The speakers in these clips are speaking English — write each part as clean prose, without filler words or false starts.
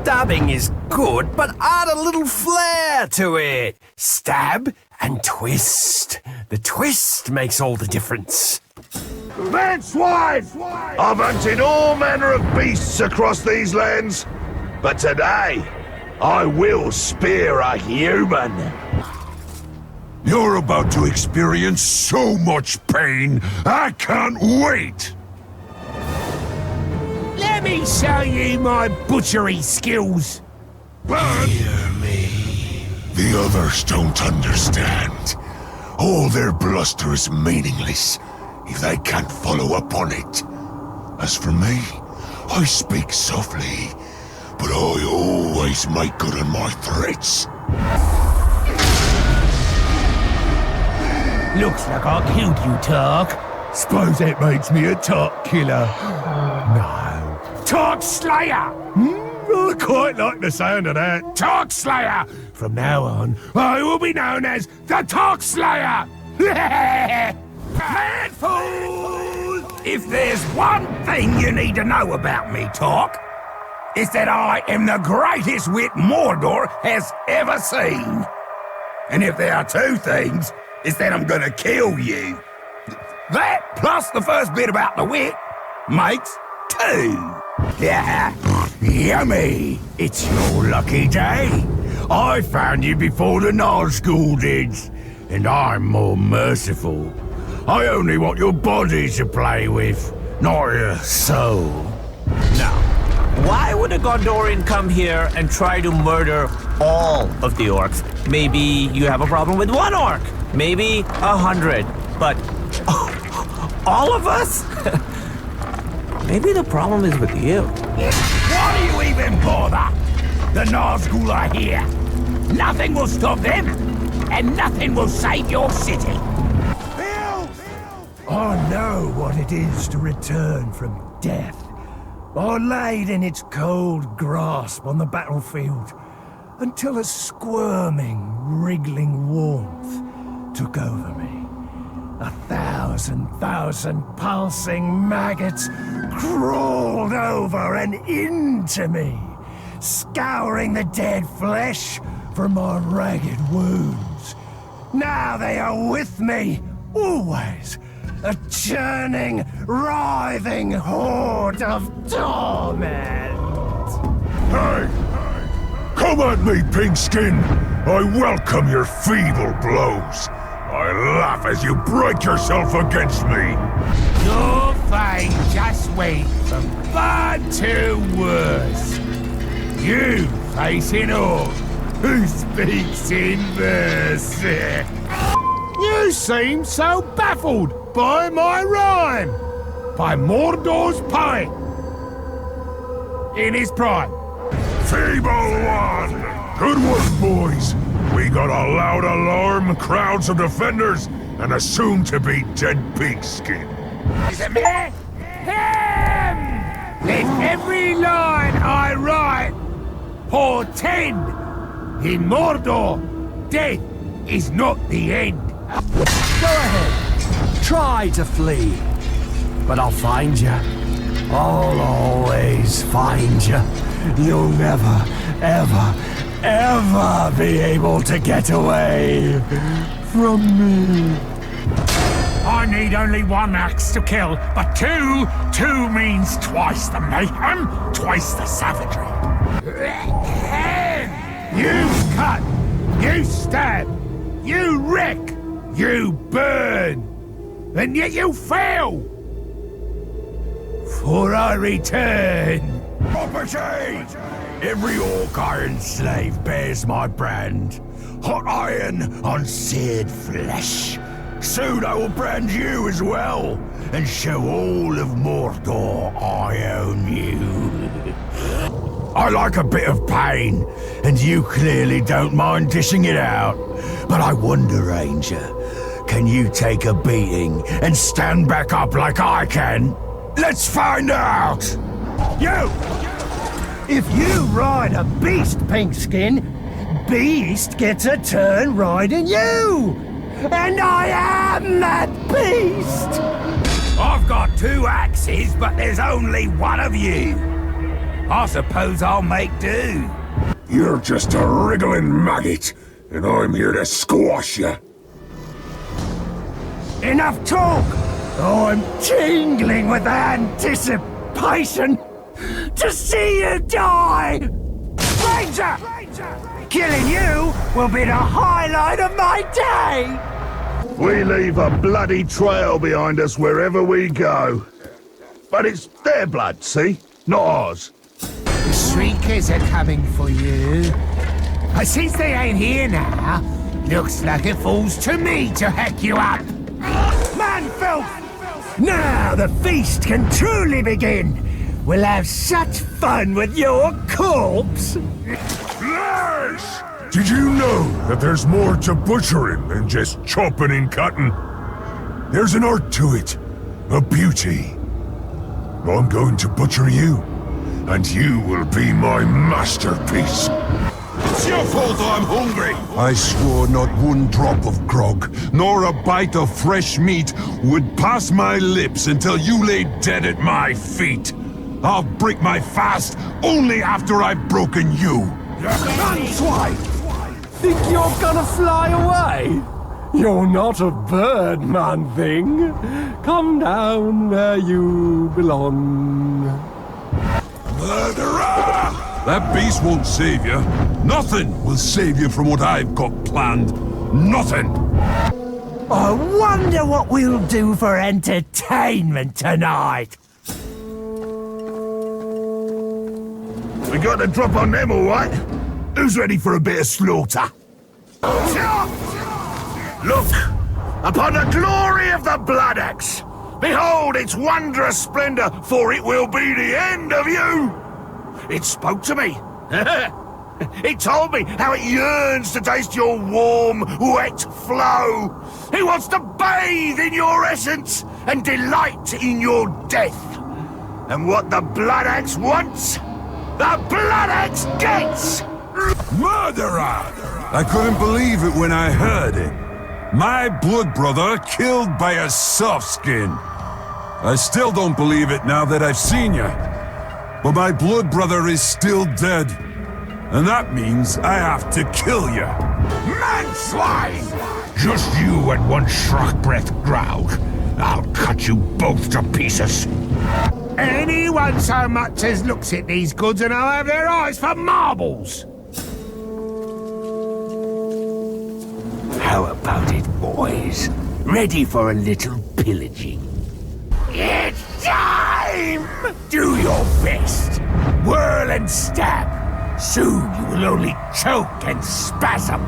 Stabbing is good, but add a little flair to it. Stab and twist. The twist makes all the difference. Man swine! I've hunted all manner of beasts across these lands, but today I will spear a human. You're about to experience so much pain, I can't wait! Let me show you my butchery skills. But Hear me. the others don't understand. All their bluster is meaningless if they can't follow up on it. As for me, I speak softly, but I always make good on my threats. Looks like I killed you, Tark. Suppose that makes me a Tark killer. No. Tark Slayer! I quite like the sound of that. Tark Slayer! From now on, I will be known as the Tark Slayer! Mad fool! If there's one thing you need to know about me, Tark, it's that I am the greatest wit Mordor has ever seen. And if there are two things, it's that I'm gonna kill you. That, plus the first bit about the wit, makes two. Yeah, yummy. It's your lucky day. I found you before the Nazgul did, and I'm more merciful. I only want your body to play with, not your soul. Now, why would a Gondorian come here and try to murder all of the orcs? Maybe you have a problem with one orc, maybe 100, but all of us? Maybe the problem is with you. Why do you even bother? The Nazgul are here. Nothing will stop them, and nothing will save your city. I know what it is to return from death. I laid in its cold grasp on the battlefield until a squirming, wriggling warmth took over me. 1,000 pulsing maggots crawled over and into me, scouring the dead flesh from my ragged wounds. Now they are with me, always, a churning, writhing horde of torment. Hey! Come at me, Pigskin! I welcome your feeble blows. I laugh as you break yourself against me. Your fate just went from bad to worse. You face an orc who speaks in verse. You seem so baffled by my rhyme, by Mordor's poet in his prime. Feeble one! Good work, boys. We got a loud alarm, crowds of defenders, and a soon-to-be dead pigskin. Is it me? Him! Let every line I write portend. In Mordor, death is not the end. Go ahead. Try to flee. But I'll find you. I'll always find you. You'll never, ever, ever be able to get away from me. I need only one axe to kill, but two means twice the mayhem, twice the savagery. You cut, you stab, you wreck, you burn, and yet you fail. For I return. Property! Every orc I enslave bears my brand. Hot iron on seared flesh. Soon I will brand you as well, and show all of Mordor I own you. I like a bit of pain, and you clearly don't mind dishing it out. But I wonder, Ranger, can you take a beating and stand back up like I can? Let's find out! You! If you ride a beast, Pinkskin, Beast gets a turn riding you! And I am that beast! I've got two axes, but there's only one of you. I suppose I'll make do. You're just a wriggling maggot, and I'm here to squash you. Enough talk! I'm tingling with anticipation to see you die! Ranger! Killing you will be the highlight of my day! We leave a bloody trail behind us wherever we go. But it's their blood, see? Not ours. The Shriekers are coming for you. But since they ain't here now, looks like it falls to me to hack you up. Man filth! Now the feast can truly begin! We'll have such fun with your corpse! Yes! Did you know that there's more to butchering than just chopping and cutting? There's an art to it, a beauty. I'm going to butcher you, and you will be my masterpiece. It's your fault I'm hungry! I swore not one drop of grog, nor a bite of fresh meat would pass my lips until you lay dead at my feet. I'll break my fast only after I've broken you. Swine! Think you're gonna fly away? You're not a bird, man thing. Come down where you belong. Murderer! That beast won't save you. Nothing will save you from what I've got planned. Nothing! I wonder what we'll do for entertainment tonight. We got the drop on them, all right? Who's ready for a bit of slaughter? Look! Upon the glory of the blood axe! Behold its wondrous splendor, for it will be the end of you! It spoke to me. It told me how it yearns to taste your warm, wet flow. It wants to bathe in your essence and delight in your death. And what the blood axe wants, the blood axe gets! Murderer! I couldn't believe it when I heard it. My blood brother killed by a soft skin. I still don't believe it now that I've seen you. But my blood brother is still dead. And that means I have to kill you. Man swine! Just you and one shrug breath Graug. I'll cut you both to pieces. Anyone so much as looks at these goods and I'll have their eyes for marbles. How about it, boys? Ready for a little pillaging? It's time! Do your best. Whirl and stab. Soon you will only choke and spasm.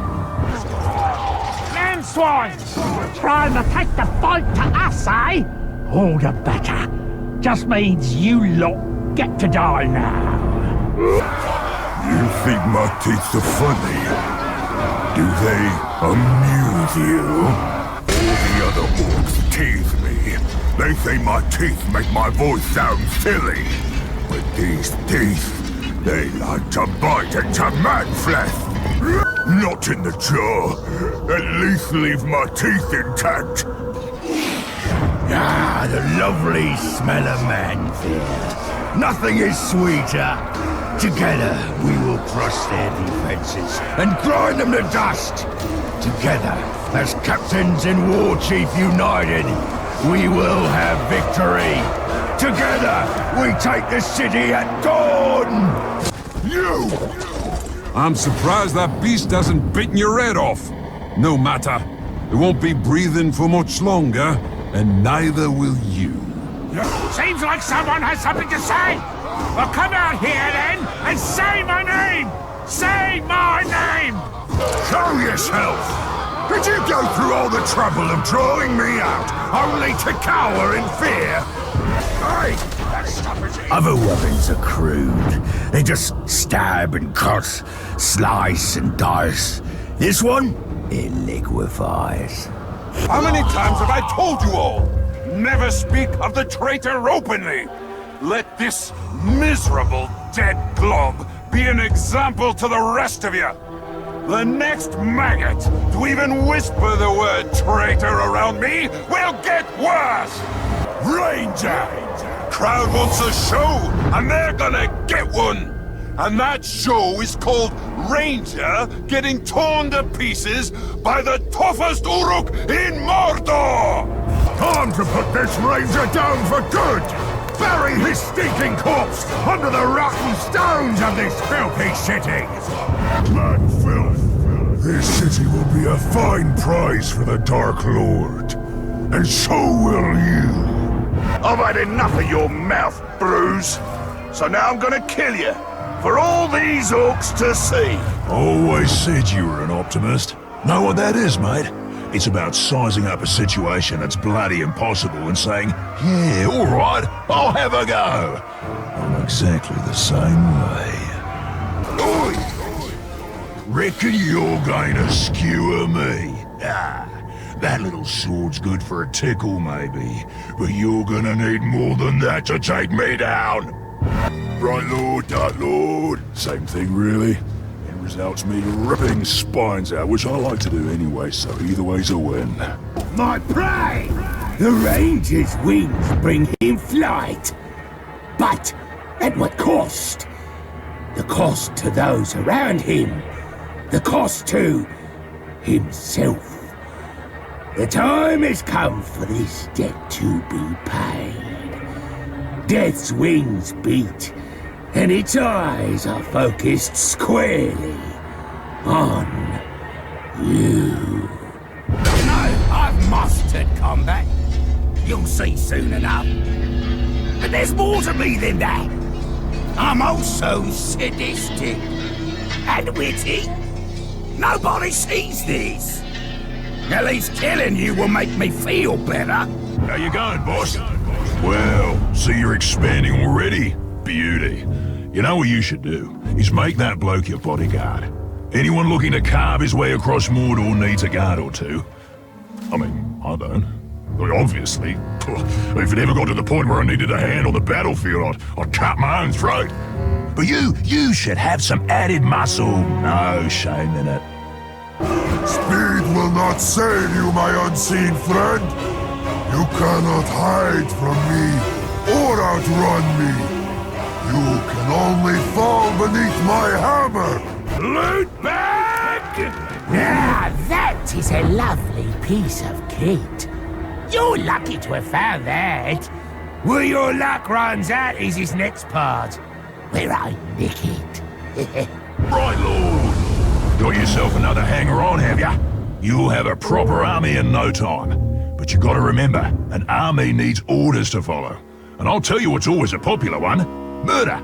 Man swines! Trying to take the fight to us, eh? All the better. Just means you lot get to die now. You think my teeth are funny? Do they amuse you? All the other orcs tease me. They say my teeth make my voice sound silly. But these teeth, they like to bite into man flesh. Not in the jaw. At least leave my teeth intact. Ah, the lovely smell of man-fear. Nothing is sweeter. Together, we will crush their defenses and grind them to dust. Together, as captains and war chief united, we will have victory. Together, we take the city at dawn. You! I'm surprised that beast hasn't bitten your head off. No matter. It won't be breathing for much longer, and neither will you. Seems like someone has something to say. Well, come out here then and say my name. Say my name. Show yourself! Did you go through all the trouble of drawing me out, only to cower in fear? Hey, that stuff is... Other weapons are crude. They just stab and cut, slice and dice. This one, it liquefies. How many times have I told you all? Never speak of the traitor openly! Let this miserable dead glob be an example to the rest of you! The next maggot to even whisper the word traitor around me will get worse! Ranger! Crowd wants a show, and they're gonna get one! And that show is called Ranger getting torn to pieces by the toughest Uruk in Mordor! Time to put this ranger down for good! Bury his stinking corpse under the rotten stones of this filthy city! Black filth! This city will be a fine prize for the Dark Lord. And so will you! I've had enough of your mouth, Bruise. So now I'm gonna kill you, for all these orcs to see. Always said you were an optimist. Know what that is, mate? It's about sizing up a situation that's bloody impossible and saying, yeah, alright, I'll have a go. I'm exactly the same way. Oi! Reckon you're going to skewer me? Ah, that little sword's good for a tickle, maybe. But you're gonna need more than that to take me down. Right, Lord, Dark Lord. Same thing, really. It results me ripping spines out, which I like to do anyway, so either way's a win. My prey! The ranger's wings bring him flight. But at what cost? The cost to those around him. The cost to himself. The time has come for this debt to be paid. Death's wings beat, and its eyes are focused squarely on you. I've mastered combat. You'll see soon enough. But there's more to me than that. I'm also sadistic and witty. Nobody sees this. At least killing you will make me feel better. How you going, boss? Well, see you're expanding already. Beauty. You know what you should do? Is make that bloke your bodyguard. Anyone looking to carve his way across Mordor needs a guard or two. I mean, I don't. I mean, obviously. If it ever got to the point where I needed a hand on the battlefield, I'd cut my own throat. But you should have some added muscle. No shame in it. Speed will not save you, my unseen friend. You cannot hide from me or outrun me. You can only fall beneath my hammer. Loot bag! Now that is a lovely piece of kit. You're lucky to have found that. Where your luck runs out is his next part, where I nick it. Right, Lord. Got yourself another hanger-on, have ya? You'll have a proper army in no time. But you gotta remember, an army needs orders to follow. And I'll tell you what's always a popular one. Murder.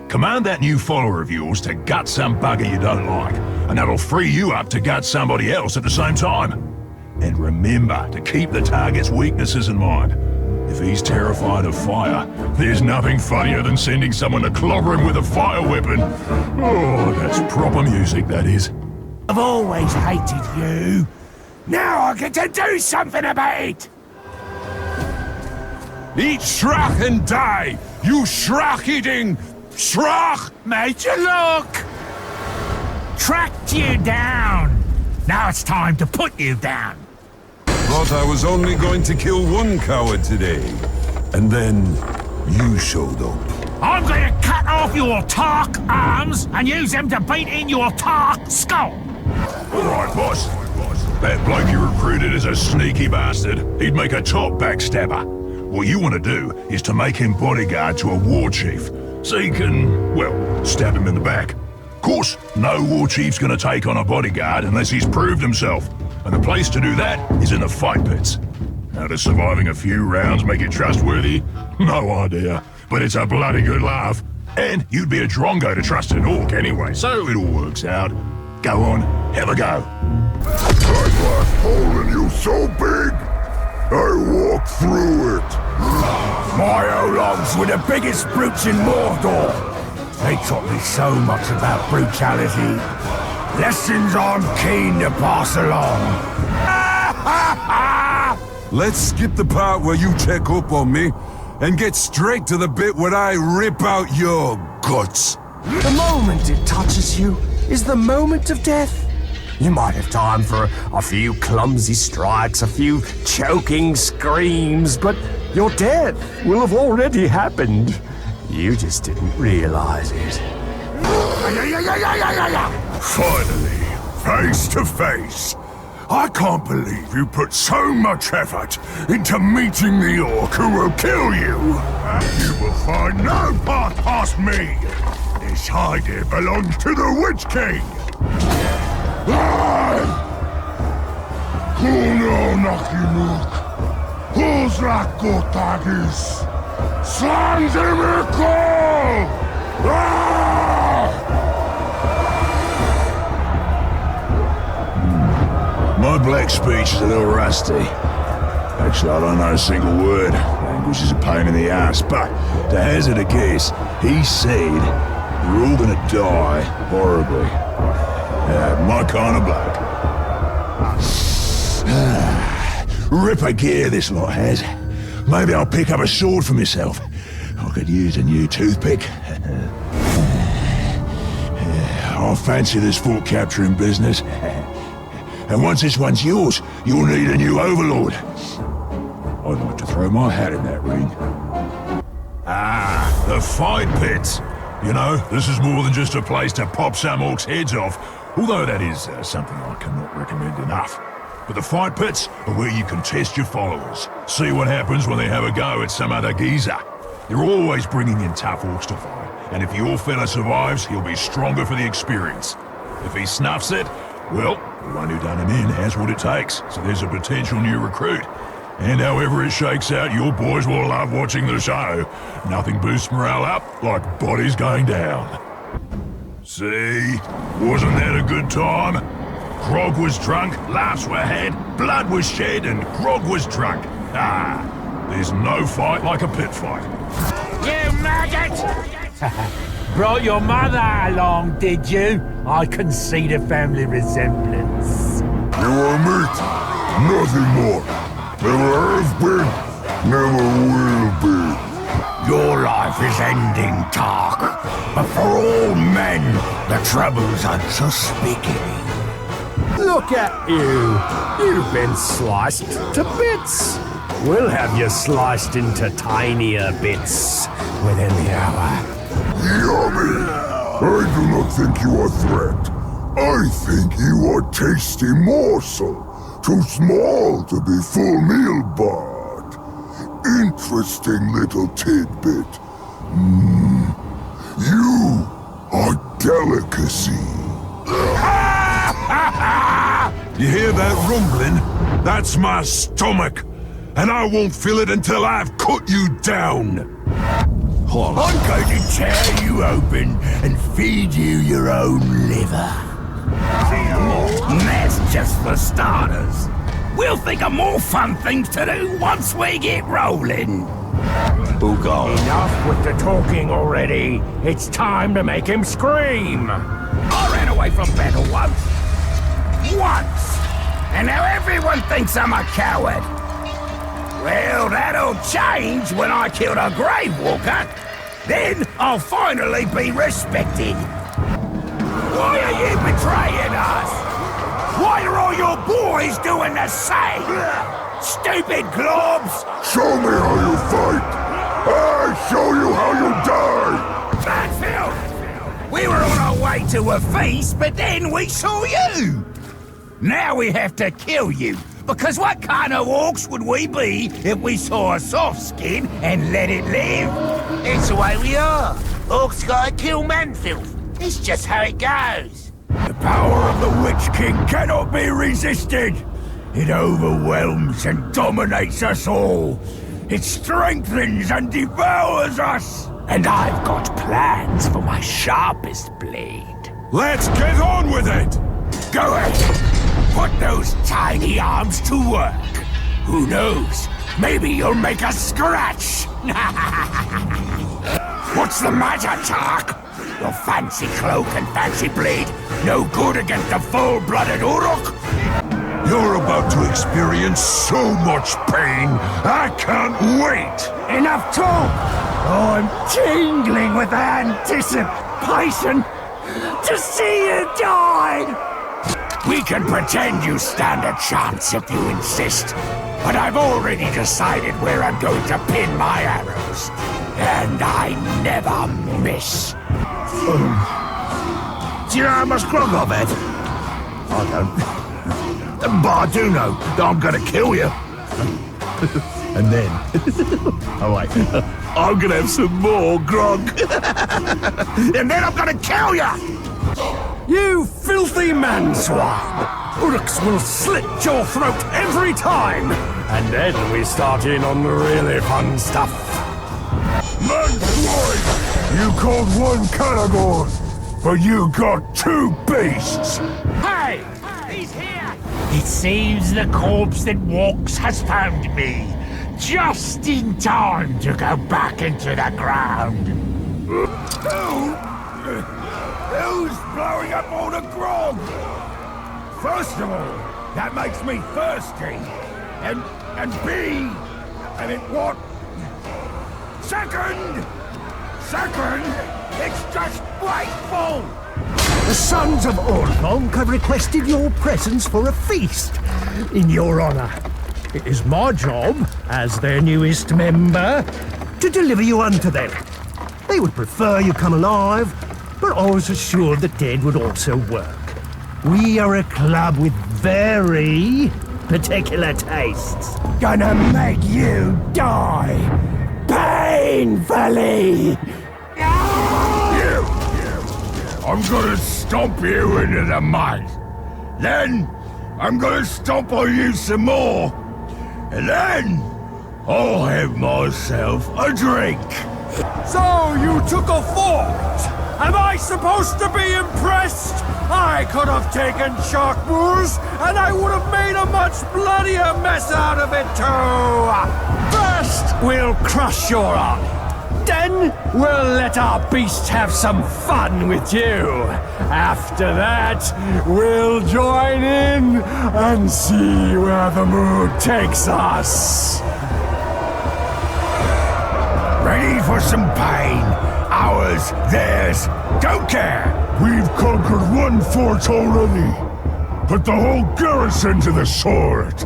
Command that new follower of yours to gut some bugger you don't like, and that'll free you up to gut somebody else at the same time. And remember to keep the target's weaknesses in mind. If he's terrified of fire, there's nothing funnier than sending someone to clobber him with a fire weapon. Oh, that's proper music, that is. I've always hated you. Now I get to do something about it. Eat Shrach and die, you Shrach-eating Shrach! Major Look! Tracked you down. Now it's time to put you down. Thought I was only going to kill one coward today. And then you showed up. I'm going to cut off your Tark arms and use them to beat in your Tark skull. All right, boss. That bloke you recruited is a sneaky bastard. He'd make a top backstabber. What you want to do is to make him bodyguard to a war chief, so you can, well, stab him in the back. Of course, no war chief's gonna take on a bodyguard unless he's proved himself, and the place to do that is in the fight pits. How does surviving a few rounds make it trustworthy? No idea, but it's a bloody good laugh. And you'd be a drongo to trust an orc anyway, so it all works out. Go on, have a go. That last hole in you so big, I walked through it. My Ologs were the biggest brutes in Mordor. They taught me so much about brutality. Lessons I'm keen to pass along. Let's skip the part where you check up on me and get straight to the bit where I rip out your guts. The moment it touches you is the moment of death. You might have time for a few clumsy strikes, a few choking screams, but Your death will have already happened. You just didn't realize it. Finally, face to face. I can't believe you put so much effort into meeting the orc who will kill you. You will find no path past me. This hide here belongs to the Witch King. Kuno Nakinuk. Uzrakotagis. Slanzimiko! My black speech is a little rusty. Actually, I don't know a single word. Language is a pain in the ass, but to hazard a guess, he said you're all gonna die horribly. My kind of bloke. Ripper gear this lot has. Maybe I'll pick up a sword for myself. I could use a new toothpick. I fancy this fort capturing business. And once this one's yours, you'll need a new overlord. I'd like to throw my hat in that ring. Ah, the fight pit. You know, this is more than just a place to pop some orcs' heads off, although that is something I cannot recommend enough. But the fight pits are where you can test your followers, see what happens when they have a go at some other geezer. You're always bringing in tough orcs to fight, and if your fella survives, he'll be stronger for the experience. If he snuffs it, well, the one who done him in has what it takes, so there's a potential new recruit. And however it shakes out, your boys will love watching the show. Nothing boosts morale up like bodies going down. See? Wasn't that a good time? Grog was drunk, laughs were had, blood was shed, and Grog was drunk. Ah, there's no fight like a pit fight. You maggot! Brought your mother along, did you? I can see the family resemblance. You are meat, nothing more. Never have been, never will be. Your life is ending, Tark. But for all men, the troubles are just beginning. Look at you. You've been sliced to bits. We'll have you sliced into tinier bits within the hour. Yummy! I do not think you are a threat. I think you are a tasty morsel. Too small to be full meal, but interesting little tidbit. You are delicacy. You hear that rumbling? That's my stomach. And I won't feel it until I've cut you down. I'm going to tear you open and feed you your own liver. And that's just for starters. We'll think of more fun things to do once we get rolling. Enough with the talking already. It's time to make him scream. I ran away from battle once. And now everyone thinks I'm a coward. Well, that'll change when I kill a grave walker. Then I'll finally be respected. Why are you betraying us? Why are all your boys doing the same? Stupid globs! Show me how you fight! I show you how you die! Battlefield! We were on our way to a feast, but then we saw you! Now we have to kill you, because what kind of orcs would we be if we saw a soft skin and let it live? It's the way we are. Orcs gotta kill man-filth. It's just how it goes. The power of the Witch King cannot be resisted. It overwhelms and dominates us all. It strengthens and devours us. And I've got plans for my sharpest blade. Let's get on with it! Go ahead. Put those tiny arms to work. Who knows? Maybe you'll make a scratch. What's the matter, Tark? Your fancy cloak and fancy blade no good against the full-blooded Uruk? You're about to experience so much pain, I can't wait! Enough talk! I'm tingling with anticipation to see you die! We can pretend you stand a chance if you insist. but I've already decided where I'm going to pin my arrows. And I never miss. Do you know how much grog I've had? I don't. But I do know that I'm gonna kill you. And then... oh wait. I'm gonna have some more grog. And then I'm gonna kill you! You filthy man-swine! Uruks will slit your throat every time! And then we start in on the really fun stuff. Man-swine! You called one carnivore, but you got two beasts! Hey! He's here! It seems the corpse that walks has found me. Just in time to go back into the ground. Who's blowing up all the grog? First of all, that makes me thirsty. And B, and it what? Second, it's just frightful! The sons of Olog have requested your presence for a feast in your honor. It is my job, as their newest member, to deliver you unto them. They would prefer you come alive, but I was assured that dead would also work. We are a club with very particular tastes. Gonna make you die painfully. I'm gonna stomp you into the mud. Then, I'm gonna stomp on you some more. And then, I'll have myself a drink. So you took a fort? Am I supposed to be impressed? I could have taken Sharkmoors, and I would have made a much bloodier mess out of it too. First, we'll crush your army. Then, we'll let our beasts have some fun with you. After that, we'll join in and see where the mood takes us. Ready for some pain? Ours, theirs, don't care. We've conquered one fort already. Put the whole garrison to the sword.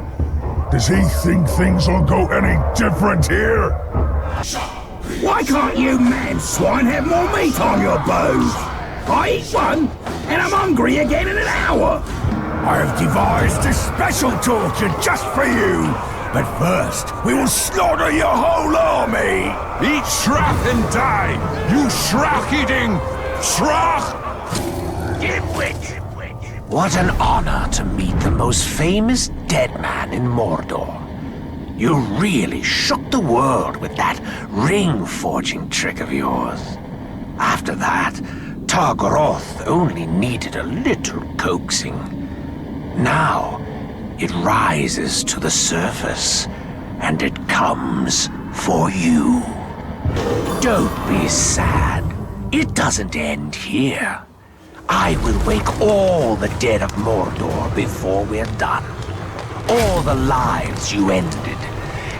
Does he think things will go any different here? Why can't you man-swine have more meat on your bones? I eat one, and I'm hungry again in an hour. I have devised a special torture just for you. But first, we will slaughter your whole army! Eat Shrach and die! You Shrach-eating Shrach! What an honor to meet the most famous dead man in Mordor. You really shook the world with that ring-forging trick of yours. After that, Targaroth only needed a little coaxing. Now, it rises to the surface, and it comes for you. Don't be sad. It doesn't end here. I will wake all the dead of Mordor before we're done. All the lives you ended.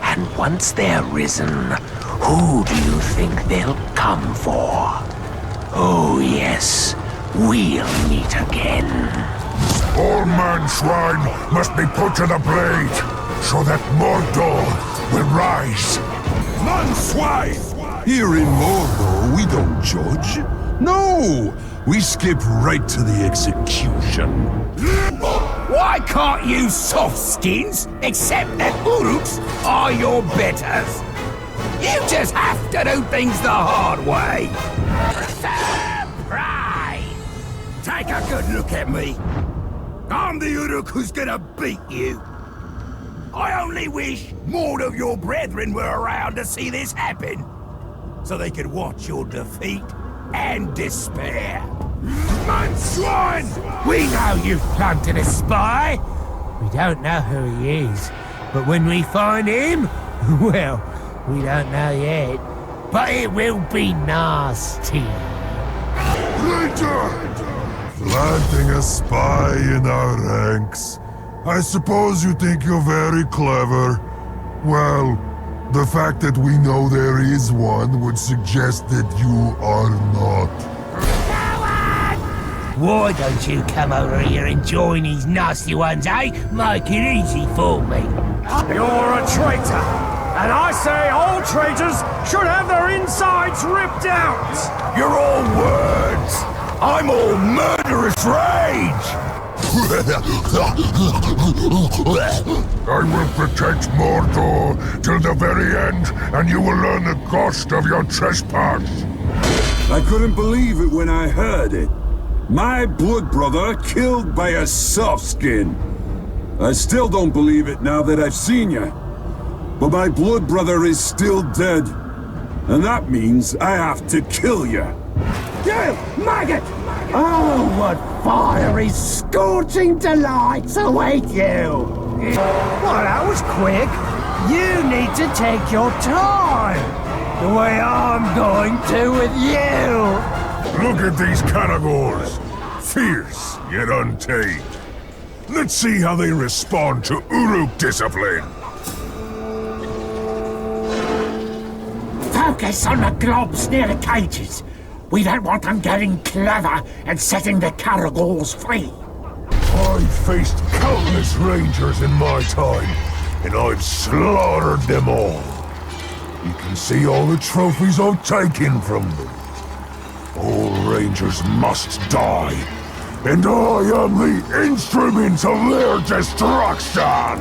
And once they're risen, who do you think they'll come for? Oh yes, we'll meet again. All man-swine must be put to the blade, so that Mordor will rise. Man-swine! Here in Mordor, we don't judge. No! We skip right to the execution. Why can't you soft skins accept that Uruks are your betters? You just have to do things the hard way. Surprise! Take a good look at me. I'm the Uruk who's gonna beat you. I only wish more of your brethren were around to see this happen, so they could watch your defeat and despair. Man-swine! We know you've planted a spy. We don't know who he is, but when we find him, well, we don't know yet. But it will be nasty. Traitor! Planting a spy in our ranks. I suppose you think you're very clever. Well, the fact that we know there is one would suggest that you are not. Why don't you come over here and join these nasty ones, eh? Make it easy for me. You're a traitor, and I say all traitors should have their insides ripped out. You're all words. I'm all murderous rage. I will protect Mordor till the very end, and you will learn the cost of your trespass. I couldn't believe it when I heard it. My blood brother killed by a soft skin. I still don't believe it now that I've seen you. But my blood brother is still dead. And that means I have to kill you. You maggot! Oh, what fiery, scorching delights await you! Well, that was quick. You need to take your time, the way I'm going to with you. Look at these caragors. Fierce, yet untamed. Let's see how they respond to Uruk discipline. Focus on the globs near the cages. We don't want them getting clever and setting the caragors free. I've faced countless rangers in my time, and I've slaughtered them all. You can see all the trophies I've taken from them. All rangers must die, and I am the instrument of their destruction!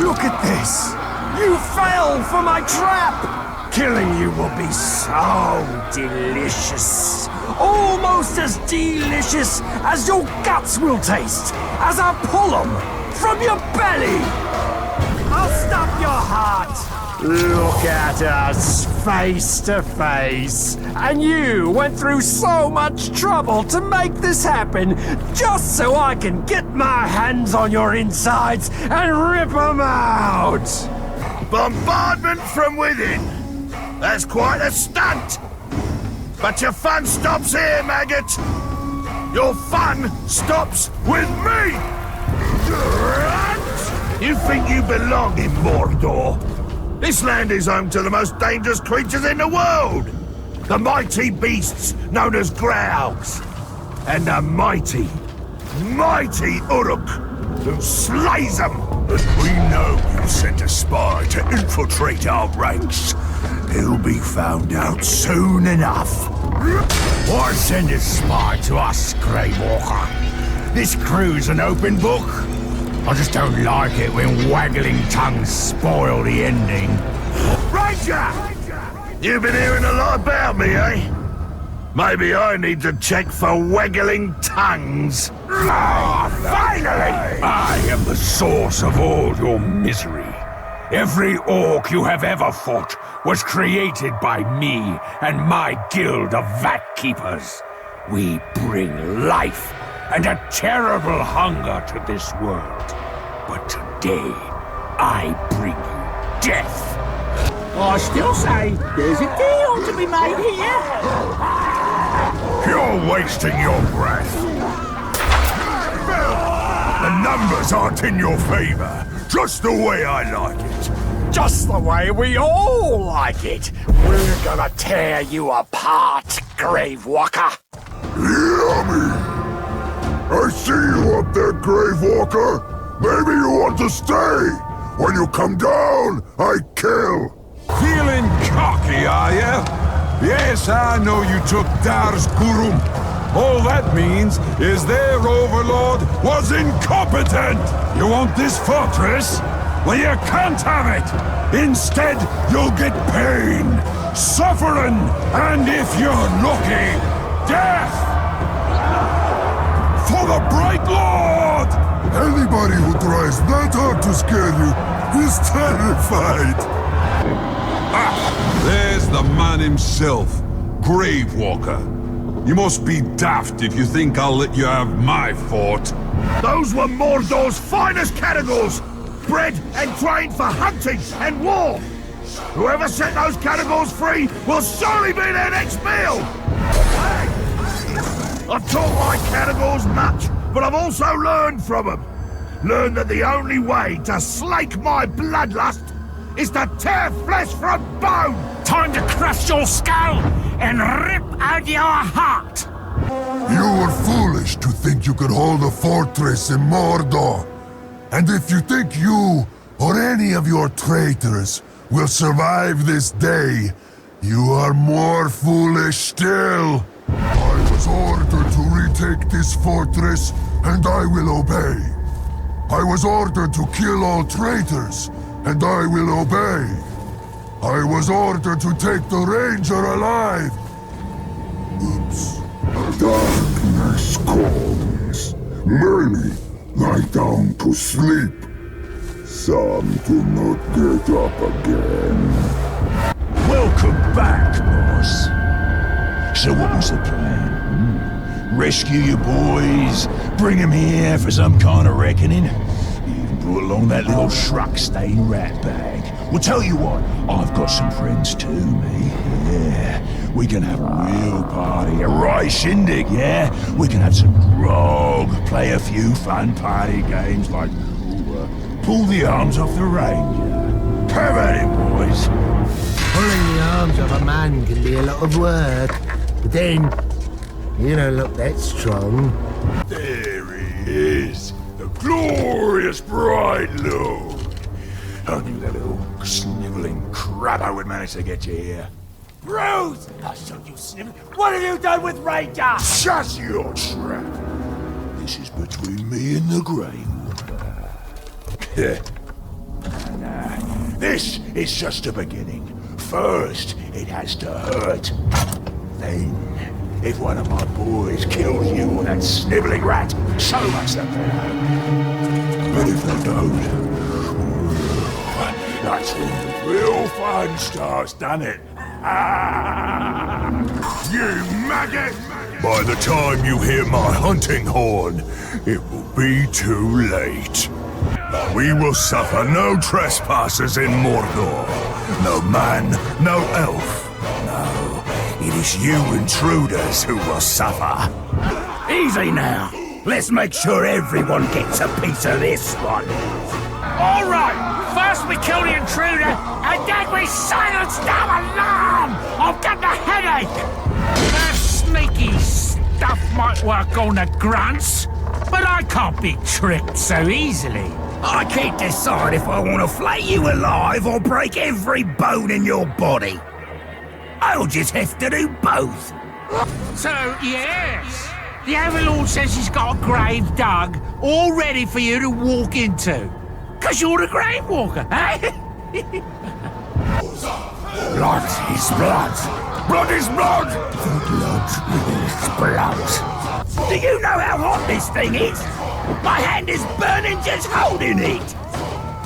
Look at this. You fell for my trap. Killing you will be so delicious. Almost as delicious as your guts will taste as I pull them from your belly. I'll stop your heart. Look at us, face to face. And you went through so much trouble to make this happen, just so I can get my hands on your insides and rip them out. Bombardment from within. That's quite a stunt. But your fun stops here, maggot. Your fun stops with me. You think you belong in Mordor? This land is home to the most dangerous creatures in the world. The mighty beasts known as Graugs. And the mighty Uruk, who slays them. We know you sent a spy to infiltrate our ranks. He'll be found out soon enough. Why send a spy to us, Gravewalker? This crew's an open book. I just don't like it when waggling tongues spoil the ending. Ranger! You've been hearing a lot about me, eh? Maybe I need to check for waggling tongues. Finally! I am the source of all your misery. Every orc you have ever fought was created by me and my guild of Vat Keepers. We bring life and a terrible hunger to this world. But today, I bring you death. I still say there's a deal to be made here. You're wasting your breath. The numbers aren't in your favor, just the way I like it. Just the way we all like it. We're gonna tear you apart, Gravewalker. Yummy! I see you up there, Gravewalker. Maybe you want to stay. When you come down, I kill. Feeling cocky, are ya? Yes, I know you took Dar's Gurum. All that means is their overlord was incompetent. You want this fortress? Well, you can't have it. Instead, you'll get pain, suffering, and if you're lucky, death. For the Bright Lord! Anybody who tries that hard to scare you is terrified. There's the man himself, Gravewalker. You must be daft if you think I'll let you have my fort. Those were Mordor's finest caragors, bred and trained for hunting and war. Whoever set those caragors free will surely be their next meal. I've taught my caragors much, but I've also learned from them. Learned that the only way to slake my bloodlust is to tear flesh from bone. Time to crush your skull and rip out your heart. You were foolish to think you could hold a fortress in Mordor. And if you think you, or any of your traitors, will survive this day, you are more foolish still. I was ordered to retake this fortress, and I will obey. I was ordered to kill all traitors, and I will obey. I was ordered to take the Ranger alive. Oops. Darkness calls. Many lie down to sleep. Some do not get up again. Welcome back, boss. So what was the plan? Rescue your boys, bring them here for some kind of reckoning? You even brought along that little Shruk-stained rat bag. Well, tell you what, I've got some friends too, me. Yeah, we can have a real party, a right shindig, yeah? We can have some grog, play a few fun party games like pull the arms off the Ranger. Have at it, boys. Pulling the arms of a man can be a lot of work. But then, you don't look that strong. There he is, the glorious bride Lord. I knew that little snivelling crabber would manage to get you here. Bruce! I saw you snivel. What have you done with Ranger? Shut your trap. This is between me and the Grey Water. Nah, this is just a beginning. First, it has to hurt. Then, if one of my boys kills you or that snivelling rat, so much the better. But if they don't, that's when the real fun starts, done it? You maggot! By the time you hear my hunting horn, it will be too late. We will suffer no trespassers in Mordor. No man, no elf. No, it is you intruders who will suffer. Easy now. Let's make sure everyone gets a piece of this one. All right. First we kill the intruder, and then we silence their alarm! I'll get the headache! That sneaky stuff might work on the grunts, but I can't be tricked so easily. I can't decide if I want to flay you alive or break every bone in your body. I'll just have to do both. So, yes, the Overlord says he's got a grave dug, all ready for you to walk into. 'Cause you're the Grave Walker, eh? Blood is blood. Blood is blood. Blood is blood. Do you know how hot this thing is? My hand is burning just holding it.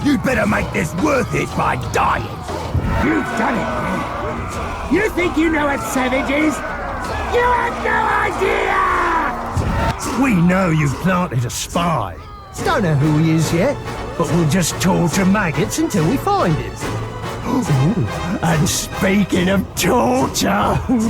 You'd better make this worth it by dying. You've done it. You think you know what savage is? You have no idea! We know you've planted a spy. Don't know who he is yet, but we'll just torture maggots until we find him. Ooh, and speaking of torture... Mate!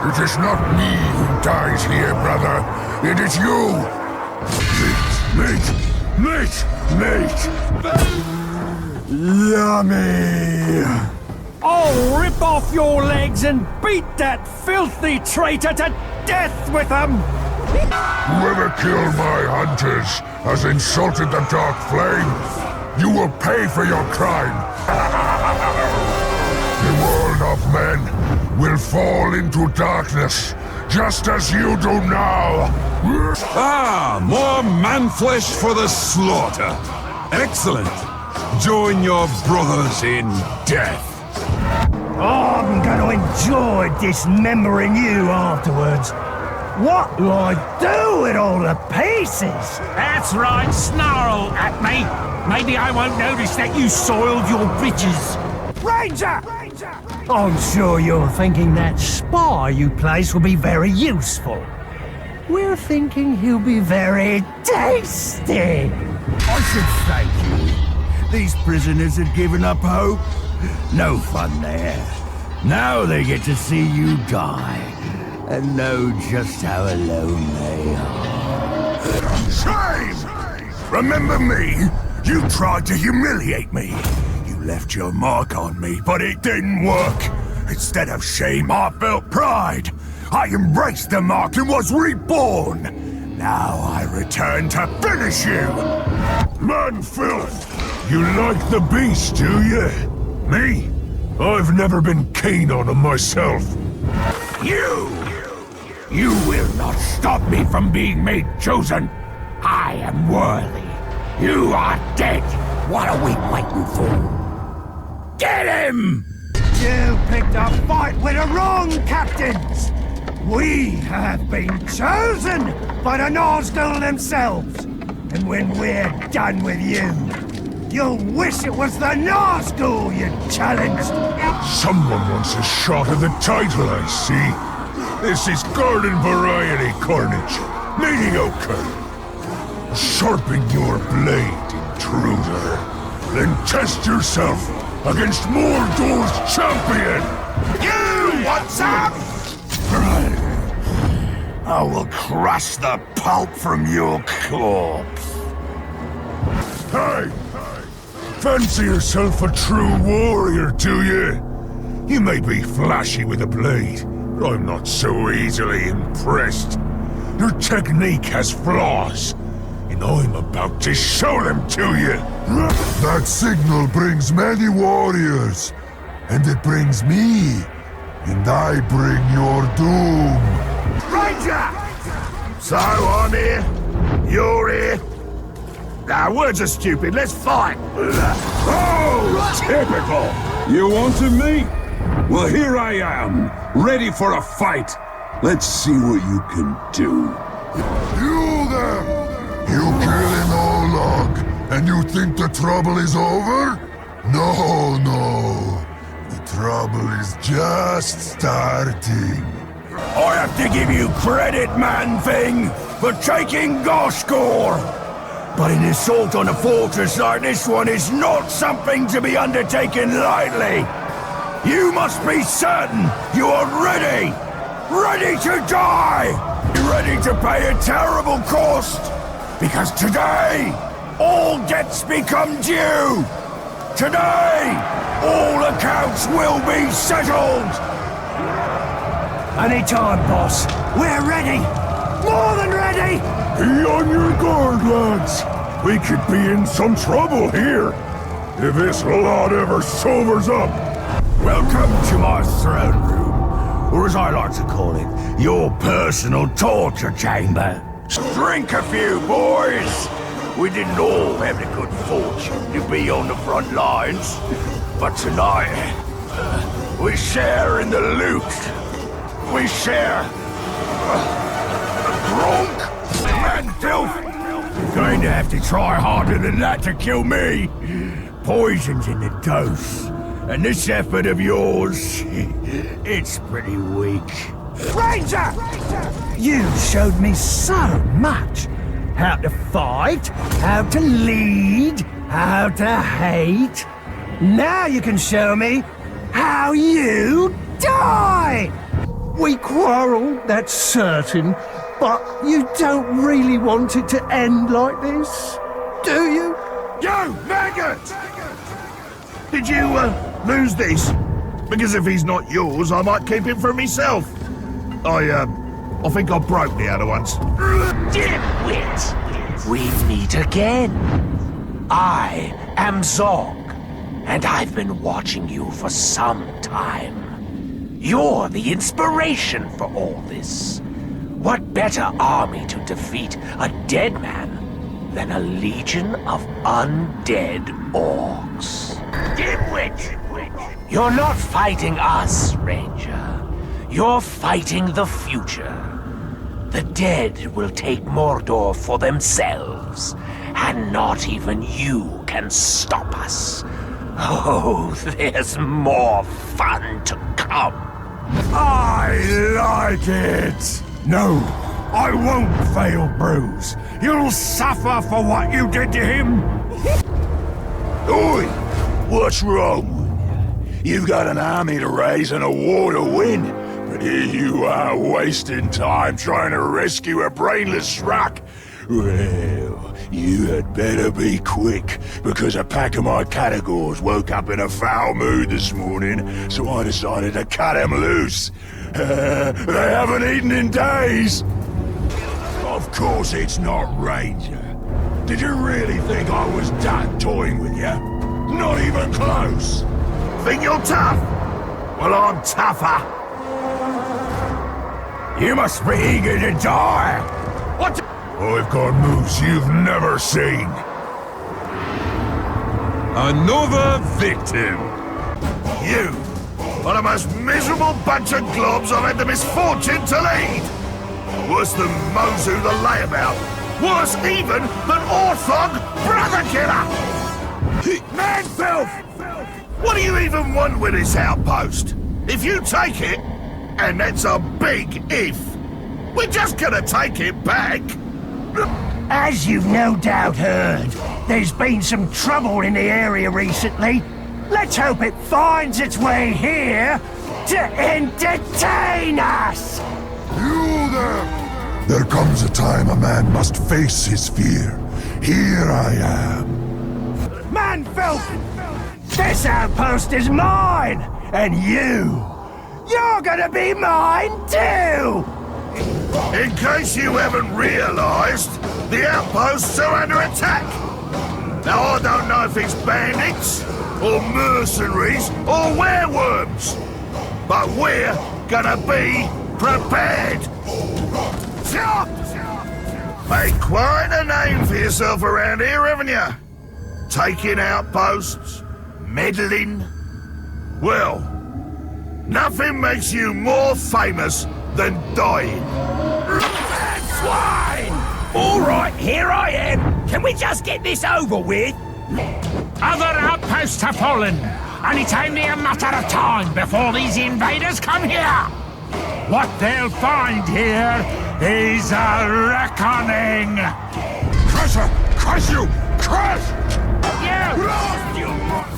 It is not me who dies here, brother. It is you! Mate! Yummy! I'll rip off your legs and beat that filthy traitor to death with them! Whoever killed my hunters has insulted the Dark Flame. You will pay for your crime. The world of men will fall into darkness, just as you do now. Ah, more man-flesh for the slaughter. Excellent. Join your brothers in death. I'm gonna enjoy dismembering you afterwards. What will I do with all the pieces? That's right, snarl at me. Maybe I won't notice that you soiled your britches. Ranger! I'm sure you're thinking that spy you placed will be very useful. We're thinking he'll be very tasty. I should thank you. These prisoners have given up hope. No fun there. Now they get to see you die and know just how alone they are. Shame! Remember me? You tried to humiliate me. You left your mark on me, but it didn't work. Instead of shame, I felt pride. I embraced the mark and was reborn. Now I return to finish you. Man filth! You like the beast, do you? Me? I've never been keen on him myself. You will not stop me from being made chosen. I am worthy. You are dead. What are we waiting for? Get him! You picked a fight with the wrong captains! We have been chosen by the Nazgul themselves! And when we're done with you, you'll wish it was the Nazgul you challenged! Someone wants a shot at the title, I see. This is garden variety carnage. Mediocre. Sharpen your blade, intruder. Then test yourself against Mordor's champion! You want some? I will crush the pulp from your corpse. Hey! Fancy yourself a true warrior, do you? You may be flashy with a blade, but I'm not so easily impressed. Your technique has flaws, and I'm about to show them to you. That signal brings many warriors, and it brings me, and I bring your doom. Ranger! So I'm here, you're here. Nah, words are stupid, let's fight! Oh, typical! You wanted me? Well, here I am, ready for a fight. Let's see what you can do. You there! You killing Olog, and you think the trouble is over? No, no. The trouble is just starting. I have to give you credit, Man-Thing, for taking Goskor. But an assault on a fortress like this one is not something to be undertaken lightly. You must be certain you are ready! Ready to die! Ready to pay a terrible cost! Because today, all debts become due! Today, all accounts will be settled! Anytime, boss. We're ready! More than ready! Be on your guard, lads. We could be in some trouble here. If this lot ever sobers up. Welcome to my throne room, or as I like to call it, your personal torture chamber. Drink a few, boys! We didn't all have the good fortune to be on the front lines, but tonight, we share in the loot. We share the grunk and filth. You're going to have to try harder than that to kill me. Poison's in the dose. And this effort of yours, it's pretty weak. Ranger! You showed me so much. How to fight, how to lead, how to hate. Now you can show me how you die! We quarrel, that's certain, but you don't really want it to end like this, do you? You, maggot! Did you, lose this? Because if he's not yours, I might keep him for myself. I think I broke the other ones. Dimwit! We meet again. I am Zog, and I've been watching you for some time. You're the inspiration for all this. What better army to defeat a dead man than a legion of undead orcs? Dimwit! You're not fighting us, Ranger. You're fighting the future. The dead will take Mordor for themselves, and not even you can stop us. Oh, there's more fun to come. I like it! No, I won't fail, Bruce. You'll suffer for what you did to him. Oi! What's wrong? You've got an army to raise and a war to win, but here you are wasting time trying to rescue a brainless schmuck. Well, You had better be quick, because a pack of my categories woke up in a foul mood this morning, so I decided to cut them loose. They haven't eaten in days. Of course it's not Ranger. Did you really think I was done toying with you? Not even close. Think you're tough? Well, I'm tougher. You must be eager to die. What? I've got moves you've never seen. Another victim. You are the most miserable bunch of globs I've had the misfortune to lead. Worse than Mozu the layabout. Worse even than Orthog Brother Killer. Man filth! What do you even want with this outpost? If you take it, and that's a big if, we're just gonna take it back. As you've no doubt heard, there's been some trouble in the area recently. Let's hope it finds its way here to entertain us! You there! There comes a time a man must face his fear. Here I am. Manfilth! This outpost is mine! And you're gonna be mine too! In case you haven't realized, the outposts are under attack. Now, I don't know if it's bandits, or mercenaries, or werewolves, but we're gonna be prepared. Made quite a name for yourself around here, haven't you? Taking outposts, meddling. Well, nothing makes you more famous than dying. Swine! All right, here I am. Can we just get this over with? Other outposts have fallen, and it's only a matter of time before these invaders come here. What they'll find here is a reckoning. Crush her! Crush you! Crush!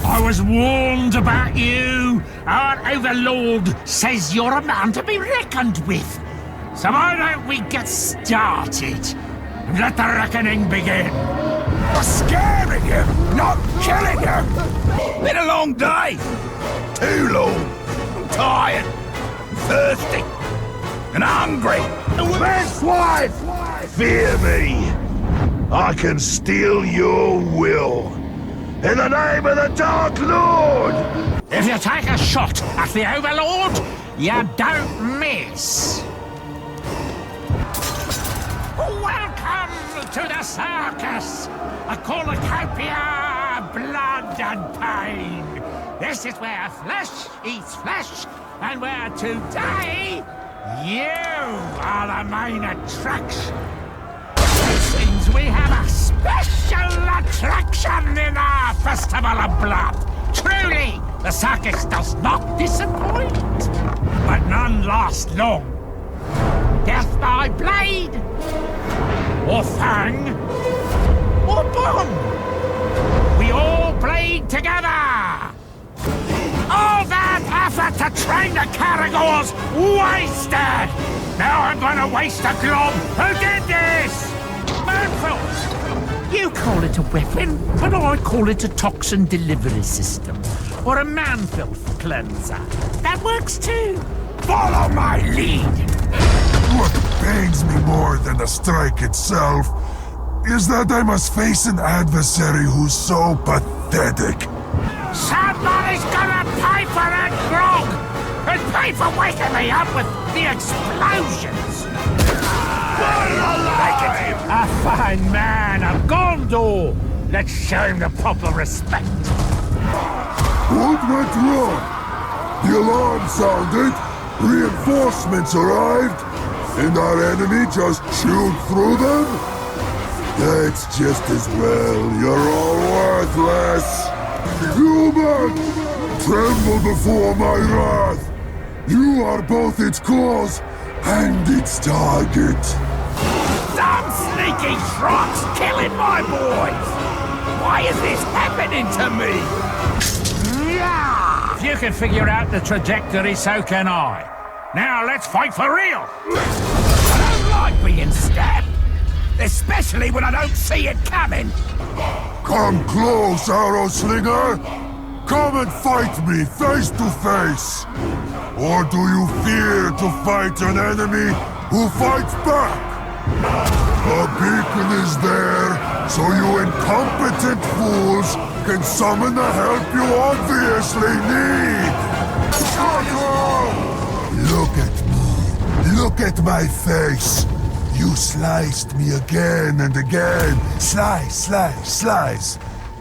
I was warned about you. Our overlord says you're a man to be reckoned with. So why don't we get started and let the reckoning begin? I'm scaring you, not killing you. Been a long day. Too long. I'm tired, I'm thirsty, and hungry. That's why! Fear me. I can steal your will. In the name of the Dark Lord! If you take a shot at the overlord, you don't miss. Welcome to the circus! A cornucopia, blood and pain. This is where flesh eats flesh, and where today, you are the main attraction. It seems we have a special attraction in our Festival of Blood. Truly, the circus does not disappoint, but none last long. Death by blade, or fang, or bone. We all bleed together. All that effort to train the Caragors wasted. Now I'm gonna waste a glob who did this. Manfilth, you call it a weapon, but I call it a toxin delivery system, or a manfilth cleanser. That works too. Follow my lead. What pains me more than the strike itself is that I must face an adversary who's so pathetic. Somebody's gonna pay for that grog, and pay for waking me up with the explosions. A fine man of Gondor. Let's show him the proper respect. What went wrong? The alarm sounded, reinforcements arrived, and our enemy just chewed through them? That's just as well. You're all worthless. Human! Tremble before my wrath. You are both its cause and its target. Some sneaky shrubs killing my boys! Why is this happening to me? If you can figure out the trajectory, so can I. Now let's fight for real. I don't like being stabbed. especially when I don't see it coming. Come close, arrow slinger! Come and fight me face to face! Or do you fear to fight an enemy who fights back? A beacon is there, so you incompetent fools can summon the help you obviously need! Look at me. Look at my face. You sliced me again and again. Slice, slice, slice.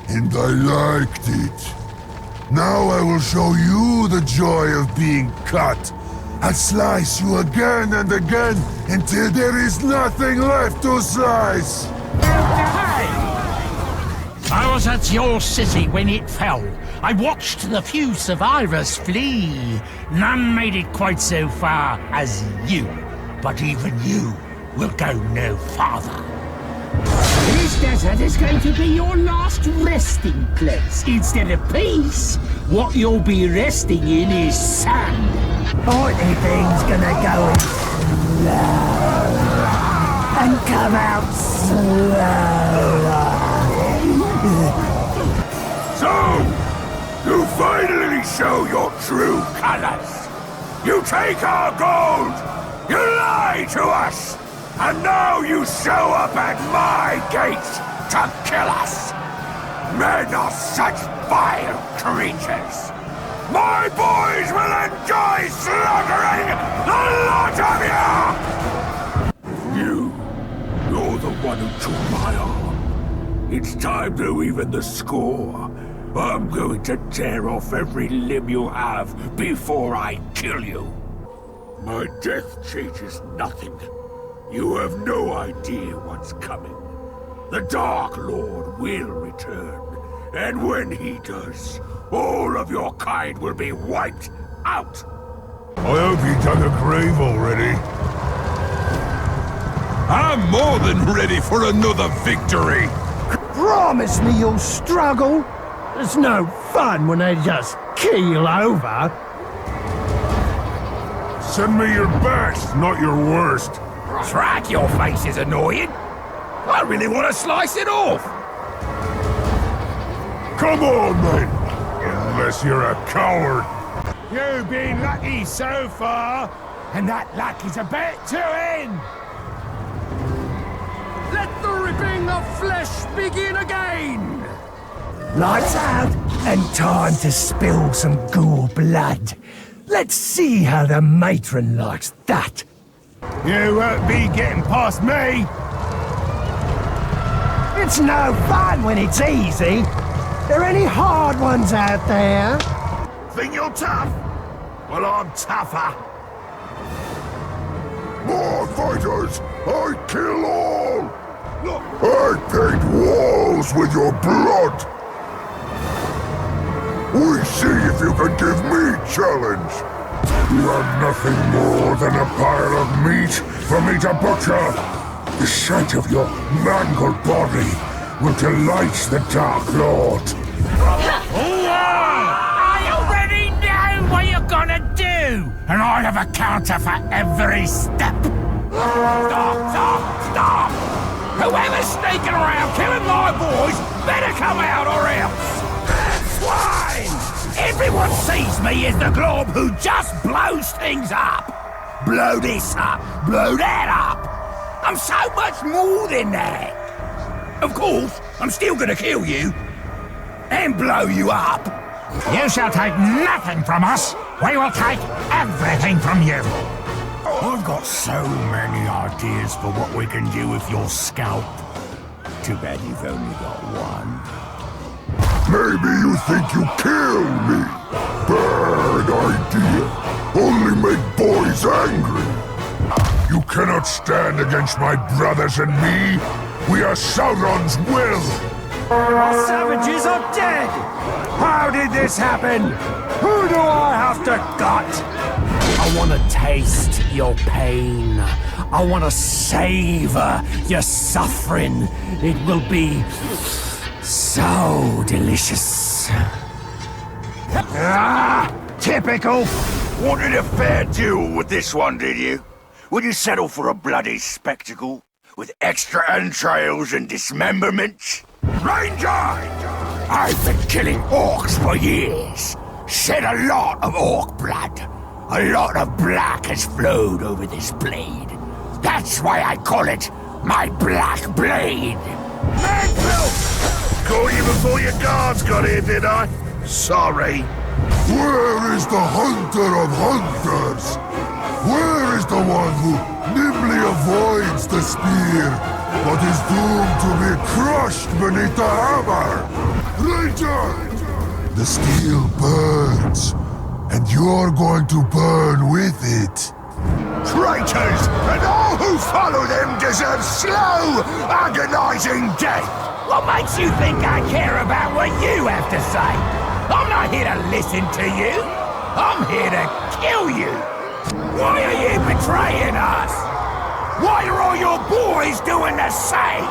And I liked it. Now I will show you the joy of being cut. I slice you again and again until there is nothing left to slice. Hey! I was at your city when it fell. I watched the few survivors flee. None made it quite so far as you. But even you will go no farther. This desert is going to be your last resting place. Instead of peace, what you'll be resting in is sand. Everything's gonna go in slow and come out slow. So, you finally show your true colors. You take our gold. You lie to us. And now you show up at my gates to kill us! Men are such vile creatures! My boys will enjoy slaughtering the lot of you! You're the one who took my arm. It's time to even the score. I'm going to tear off every limb you have before I kill you. My death changes nothing. You have no idea what's coming. The Dark Lord will return, and when he does, all of your kind will be wiped out. I hope you dug a grave already. I'm more than ready for another victory! Promise me you'll struggle. It's no fun when they just keel over. Send me your best, not your worst. Track, your face is annoying. I really want to slice it off. Come on, then! Unless you're a coward. You've been lucky so far, and that luck is about to end. Let the ripping of flesh begin again. Lights out and time to spill some ghoul blood. Let's see how the matron likes that. You won't be getting past me. It's no fun when it's easy. There any hard ones out there? Think you're tough? Well, I'm tougher. More fighters! I kill all! I paint walls with your blood! We see if you can give me challenge! You are nothing more than a pile of meat for me to butcher! The sight of your mangled body will delight the Dark Lord! I already know what you're gonna do! And I have a counter for every step. Stop! Whoever's sneaking around killing my boys better come out or else! Swine! Everyone sees me as the glob who just blows things up! Blow this up, blow that up! I'm so much more than that! Of course, I'm still gonna kill you and blow you up! You shall take nothing from us! We will take everything from you! I've got so many ideas for what we can do with your scalp. Too bad you've only got one. Maybe you think you kill me. Bad idea. Only make boys angry. You cannot stand against my brothers and me. We are Sauron's will. Our savages are dead! How did this happen? Who do I have to gut? I want to taste your pain. I want to savor your suffering. It will be so delicious. Typical! Wanted a fair duel with this one, did you? Would you settle for a bloody spectacle? with extra entrails and dismemberments? Ranger! I've been killing orcs for years. Shed a lot of orc blood. A lot of black has flowed over this blade. That's why I call it my Black Blade. Manfield! Caught you before your guards got here, did I? Sorry. Where is the hunter of hunters? Where is the one who nimbly avoids the spear, but is doomed to be crushed beneath the hammer? Ranger! The steel burns, and you're going to burn with it. Traitors, and all who follow them deserve slow, agonizing death! What makes you think I care about what you have to say? I'm not here to listen to you. I'm here to kill you. Why are you betraying us? Why are all your boys doing the same?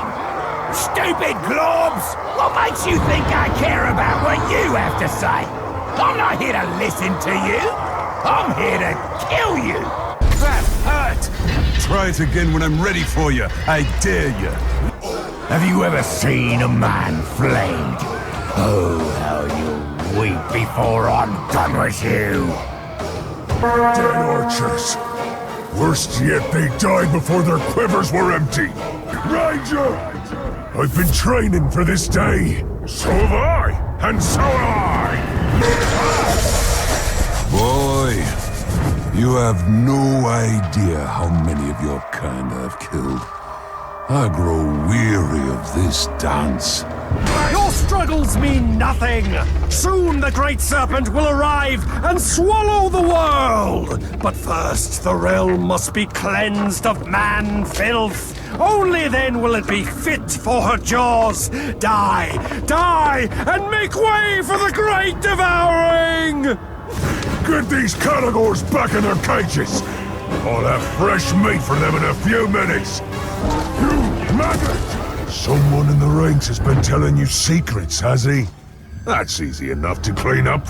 Stupid globs! What makes you think I care about what you have to say? I'm not here to listen to you. I'm here to kill you. That hurt! Try it again when I'm ready for you. I dare you. Have you ever seen a man flayed? Oh, how you'll weep before I'm done with you. Dead archers. Worst yet, they died before their quivers were empty. Ranger! I've been training for this day. So have I, and so have I! Boy, you have no idea how many of your kind I've killed. I grow weary of this dance. Your struggles mean nothing. Soon the great serpent will arrive and swallow the world. But first, the realm must be cleansed of man filth. Only then will it be fit for her jaws. Die, die, and make way for the great devouring! Get these Caligors back in their cages! I'll have fresh meat for them in a few minutes. You maggot! Someone in the ranks has been telling you secrets, has he? That's easy enough to clean up.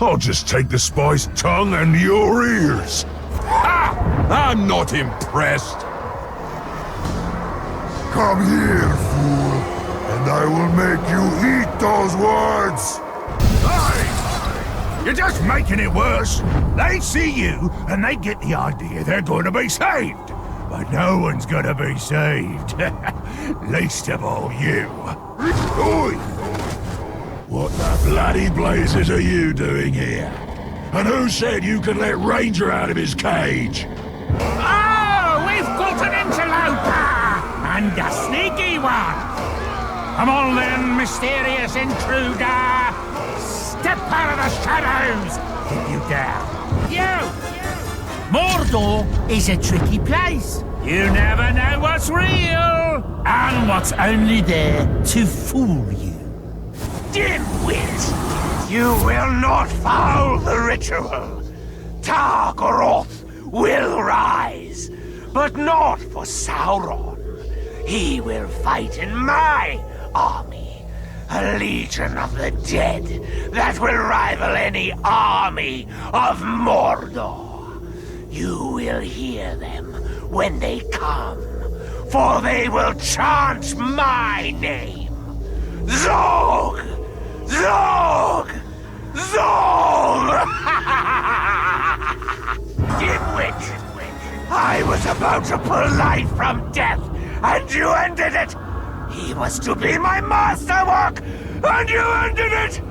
I'll just take the spy's tongue and your ears. Ha! I'm not impressed. Come here, fool, and I will make you eat those words! Hey! You're just making it worse. They see you, and they get the idea they're going to be saved. But no one's gonna be saved. Least of all you. Oi! What the bloody blazes are you doing here? And who said you could let Ranger out of his cage? Oh, we've got an interloper! And a sneaky one! Come on then, mysterious intruder! Step out of the shadows, if you dare! You! Mordor is a tricky place. You never know what's real, and what's only there to fool you. Dimwit! You will not follow the ritual. Targaroth will rise, but not for Sauron. He will fight in my army, a legion of the dead that will rival any army of Mordor. You will hear them when they come, for they will chant my name. Zog! Zog! Zog! Dimwit! I was about to pull life from death, and you ended it! He was to be my masterwork, and you ended it!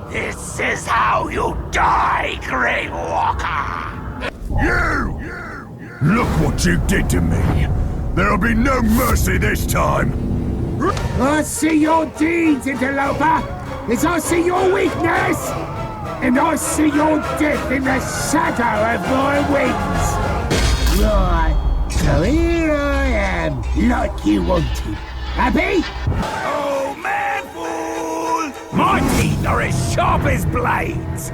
This is how you die, Grey Walker! You! Look what you did to me! There'll be no mercy this time! I see your deeds, interloper, as I see your weakness, and I see your death in the shadow of my wings. Right, so here I am, like you wanted. Happy? Oh, man, fool! My teeth are as sharp as blades!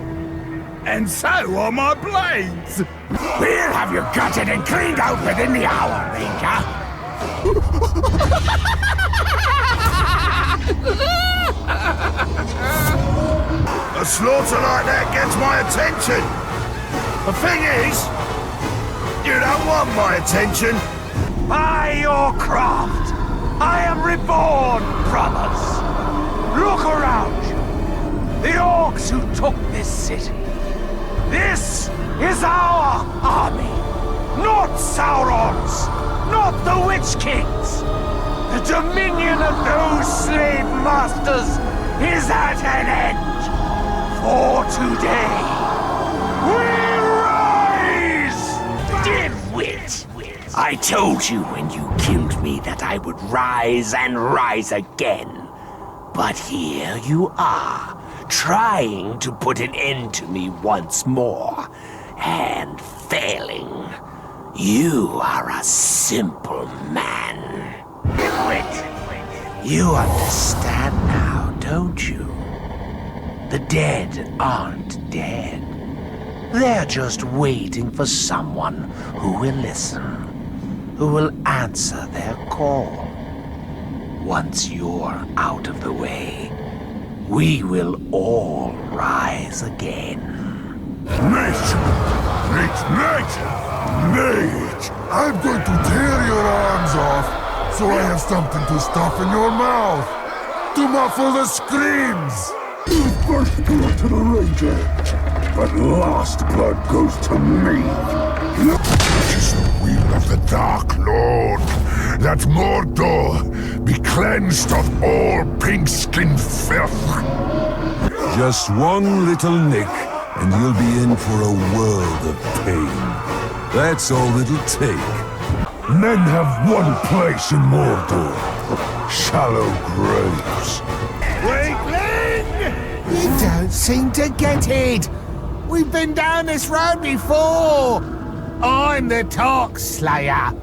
And so are my blades! We'll have you gutted and cleaned out within the hour, Ranger! A slaughter like that gets my attention! The thing is, you don't want my attention. By your craft, I am reborn, brothers. Look around you. The orcs who took this city. This is our army. Not Sauron's. Not the Witch King's. The dominion of those slave masters is at an end. For today, we rise! Dimwit! I told you when you killed me that I would rise and rise again. But here you are, trying to put an end to me once more, and failing. You are a simple man. You understand now, don't you? The dead aren't dead. They're just waiting for someone who will listen, who will answer their call. Once you're out of the way, we will all rise again. Mate! I'm going to tear your arms off, so I have something to stuff in your mouth, to muffle the screams! First blood to the Ranger, but last blood goes to me. It is the will of the Dark Lord that Mordor be cleansed of all pink-skinned filth. Just one little nick, and you'll be in for a world of pain. That's all it'll take. Men have one place in Mordor. Shallow graves. You don't seem to get it. We've been down this road before. I'm the Tark Slayer.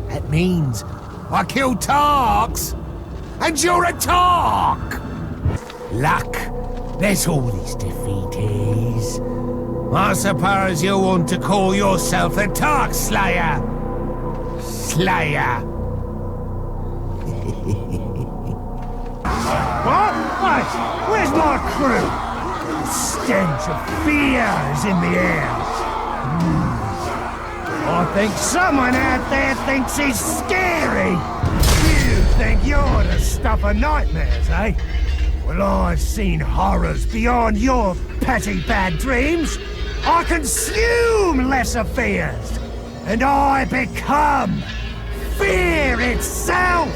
That means I kill Tarks, and you're a Tark. Luck. That's all this defeat is. I suppose you want to call yourself a Tark Slayer. Slayer. What? Where's my crew? The stench of fear is in the air. I think someone out there thinks he's scary. You think you're the stuff of nightmares, eh? Well, I've seen horrors beyond your petty bad dreams. I consume lesser fears, and I become fear itself.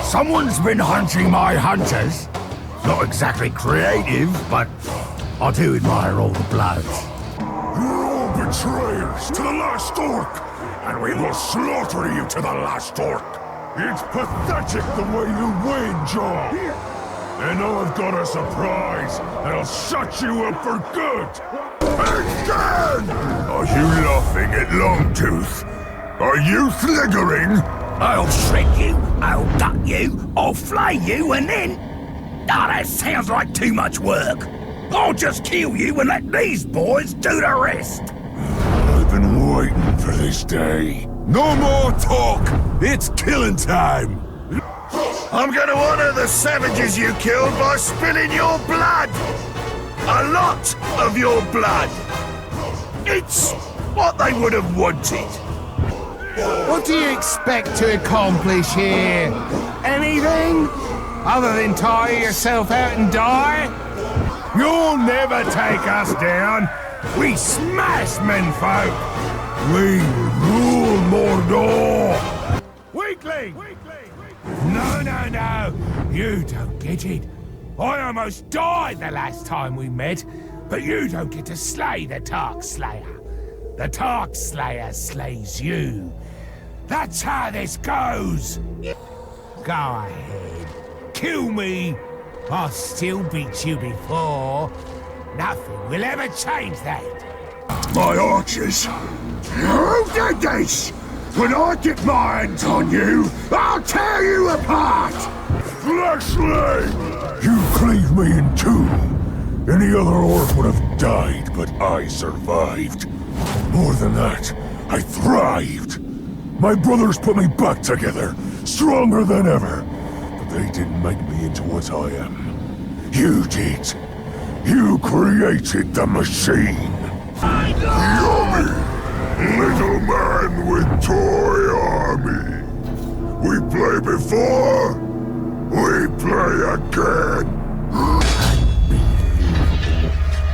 Someone's been hunting my hunters. Not exactly creative, but I do admire all the blood. You're all betrayers to the last orc, and we will slaughter you to the last orc. It's pathetic the way you win, John. And now I've got a surprise that'll shut you up for good. Again! Are you laughing at Longtooth? Are you sniggering? I'll shred you, I'll duck you, I'll flay you, and then... Ah, that sounds like too much work. I'll just kill you and let these boys do the rest. I've been waiting for this day. No more talk! It's killing time! I'm gonna honor the savages you killed by spilling your blood. A lot of your blood. It's what they would have wanted. What do you expect to accomplish here? Anything? Other than tire yourself out and die? You'll never take us down. We smash menfolk. We rule Mordor. Weakling! No. You don't get it. I almost died the last time we met, but you don't get to slay the Tark Slayer. The Tark Slayer slays you. That's how this goes. Go ahead. Kill me. I'll still beat you before. Nothing will ever change that. My archers! Who did this? When I get my hands on you, I'll tear you apart! Fleshling! You cleave me in two. Any other orc would have died, but I survived. More than that, I thrived. My brothers put me back together, stronger than ever. But they didn't make me into what I am. You did. You created the machine. Yummy! Little man with toy army. We play before, we play again.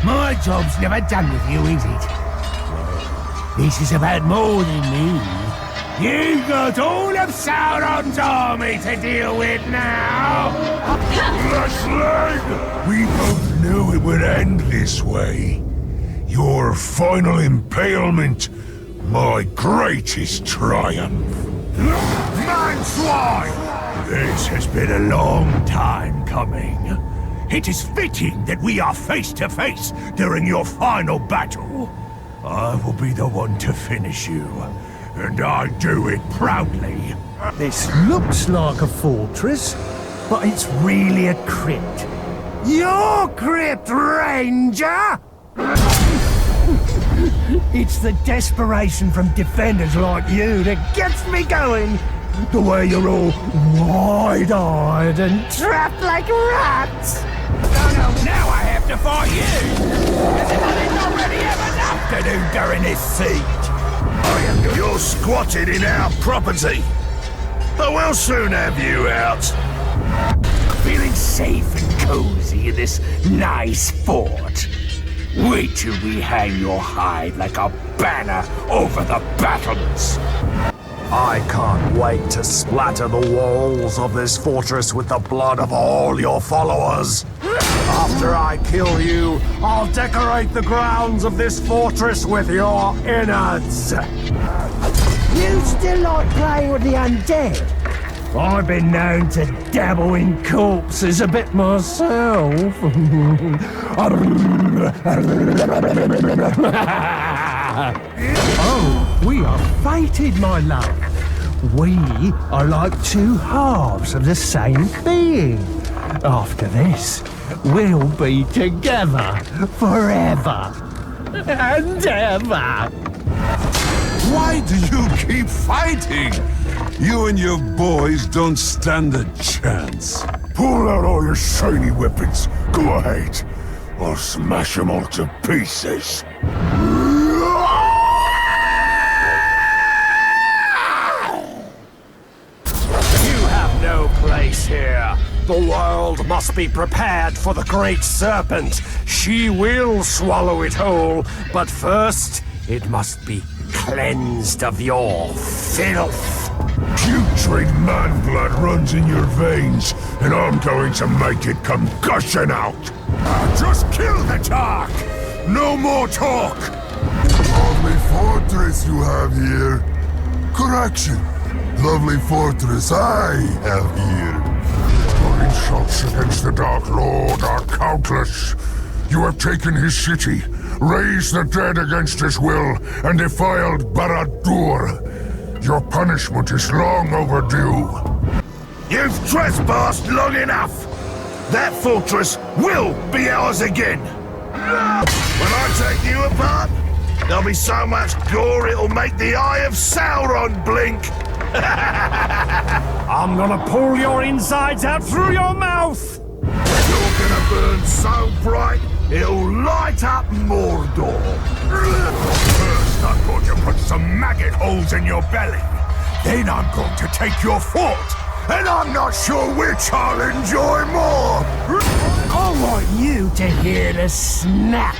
My job's never done with you, is it? This is about more than me. You've got all of Sauron's army to deal with now! Let's leg! We both knew it would end this way. Your final impalement, my greatest triumph. Man swine! This has been a long time coming. It is fitting that we are face to face during your final battle. I will be the one to finish you, and I do it proudly. This looks like a fortress, but it's really a crypt. Your crypt, Ranger! It's the desperation from defenders like you that gets me going. The way you're all wide-eyed and trapped like rats. No, now I have to fight you! As if I didn't already have enough to do during this siege! You're squatted in our property, but we'll soon have you out. Feeling safe and cozy in this nice fort. Wait till we hang your hide like a banner over the battlements. I can't wait to splatter the walls of this fortress with the blood of all your followers. After I kill you, I'll decorate the grounds of this fortress with your innards. You still like playing with the undead? I've been known to dabble in corpses a bit myself. Oh, we are fated, my love. We are like two halves of the same being. After this, we'll be together forever and ever. Why do you keep fighting? You and your boys don't stand a chance. Pull out all your shiny weapons. Go ahead. I'll smash them all to pieces. You have no place here. The world must be prepared for the great serpent. She will swallow it whole, but first, it must be cleansed of your filth. Putrid man blood runs in your veins, and I'm going to make it come gushing out. Just kill the Tark! No more talk! Lovely fortress you have here. Correction. Lovely fortress I have here. Your insults against the Dark Lord are countless. You have taken his city, raised the dead against his will, and defiled Barad-dûr. Your punishment is long overdue. You've trespassed long enough. That fortress will be ours again. When I take you apart, there'll be so much gore it'll make the eye of Sauron blink. I'm gonna pull your insides out through your mouth. You're gonna burn so bright, it'll light up Mordor. First, I'm going to put some maggot holes in your belly. Then I'm going to take your fort. And I'm not sure which I'll enjoy more. I want you to hear the snap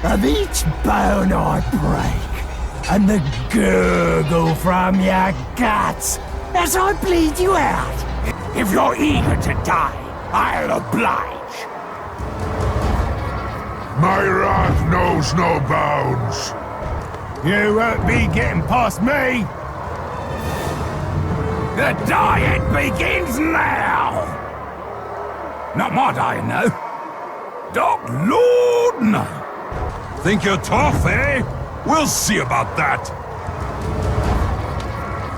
of each bone I break, and the gurgle from your guts as I bleed you out. If you're eager to die, I'll oblige. My wrath knows no bounds. You won't be getting past me. The dying begins now. Not my dying, no. Dark Lord, no. Think you're tough, eh? We'll see about that.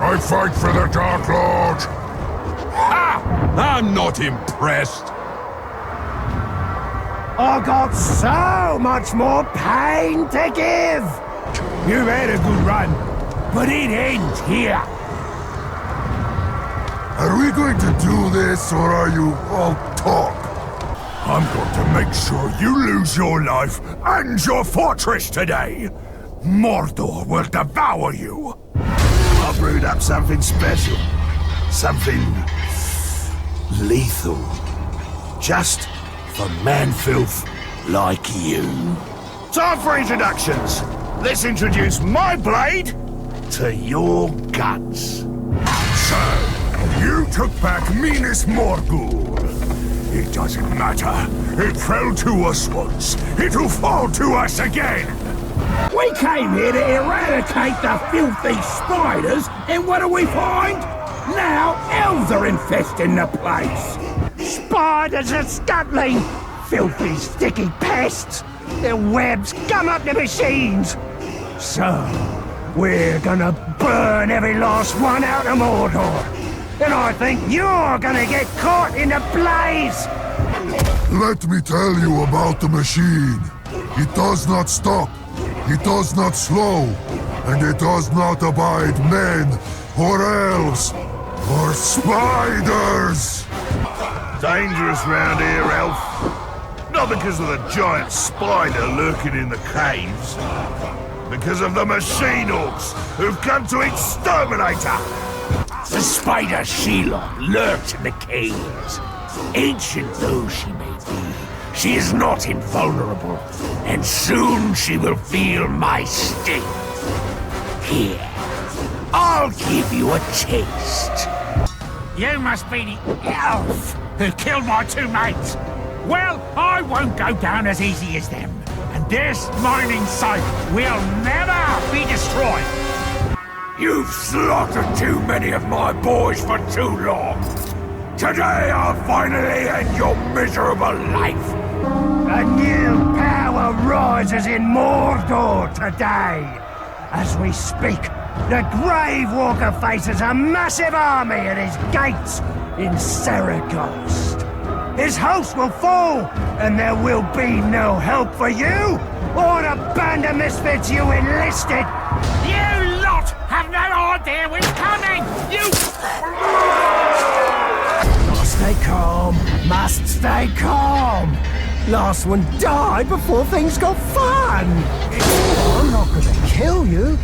I fight for the Dark Lord. Ha! I'm not impressed. I got so much more pain to give. You've had a good run, but it ends here. Are we going to do this, or are you all talk? I'm going to make sure you lose your life and your fortress today. Mordor will devour you. I brewed up something special. Something lethal. Just for man-filth like you. Time for introductions. Let's introduce my blade to your guts. So, you took back Minas Morgul. It doesn't matter. It fell to us once. It'll fall to us again. We came here to eradicate the filthy spiders, and what do we find? Now elves are infesting the place. Spiders are scuttling! Filthy, sticky pests! Their webs gum up the machines! So, we're gonna burn every last one out of Mordor. And I think you're gonna get caught in the blaze! Let me tell you about the machine. It does not stop. It does not slow. And it does not abide men, or elves, or spiders. Dangerous round here, Elf. Not because of the giant spider lurking in the caves. Because of the machine orcs who've come to exterminate her. The spider Shelob lurks in the caves. Ancient though she may be, she is not invulnerable, and soon she will feel my sting. Here, I'll give you a taste. You must be the elf who killed my two mates. Well, I won't go down as easy as them. And this mining site will never be destroyed. You've slaughtered too many of my boys for too long. Today I'll finally end your miserable life. A new power rises in Mordor today. As we speak, the Grave Walker faces a massive army at his gates in Saragost. His host will fall, and there will be no help for you or the band of misfits you enlisted. You lot have no idea what's coming! You... Stay calm. Must stay calm. Last one died before things got fun. I'm not gonna kill you.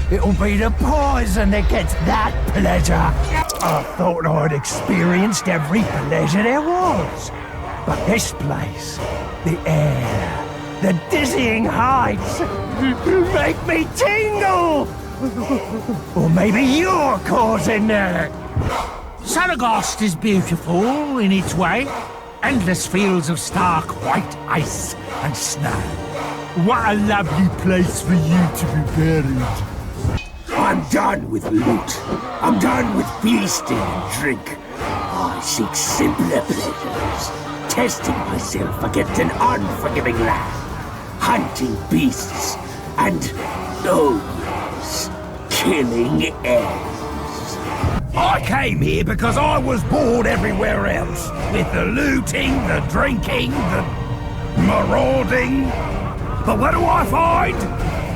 It'll be the poison that gets that pleasure. I thought I'd experienced every pleasure there was. But this place, the air, the dizzying heights, make me tingle. Or maybe you're causing that. Saragost is beautiful in its way. Endless fields of stark white ice and snow. What a lovely place for you to be buried. I'm done with loot. I'm done with feasting and drink. I seek simpler pleasures. Testing myself against an unforgiving land. Hunting beasts. And, oh yes, killing elves. I came here because I was bored everywhere else. With the looting, the drinking, the marauding. But what do I find?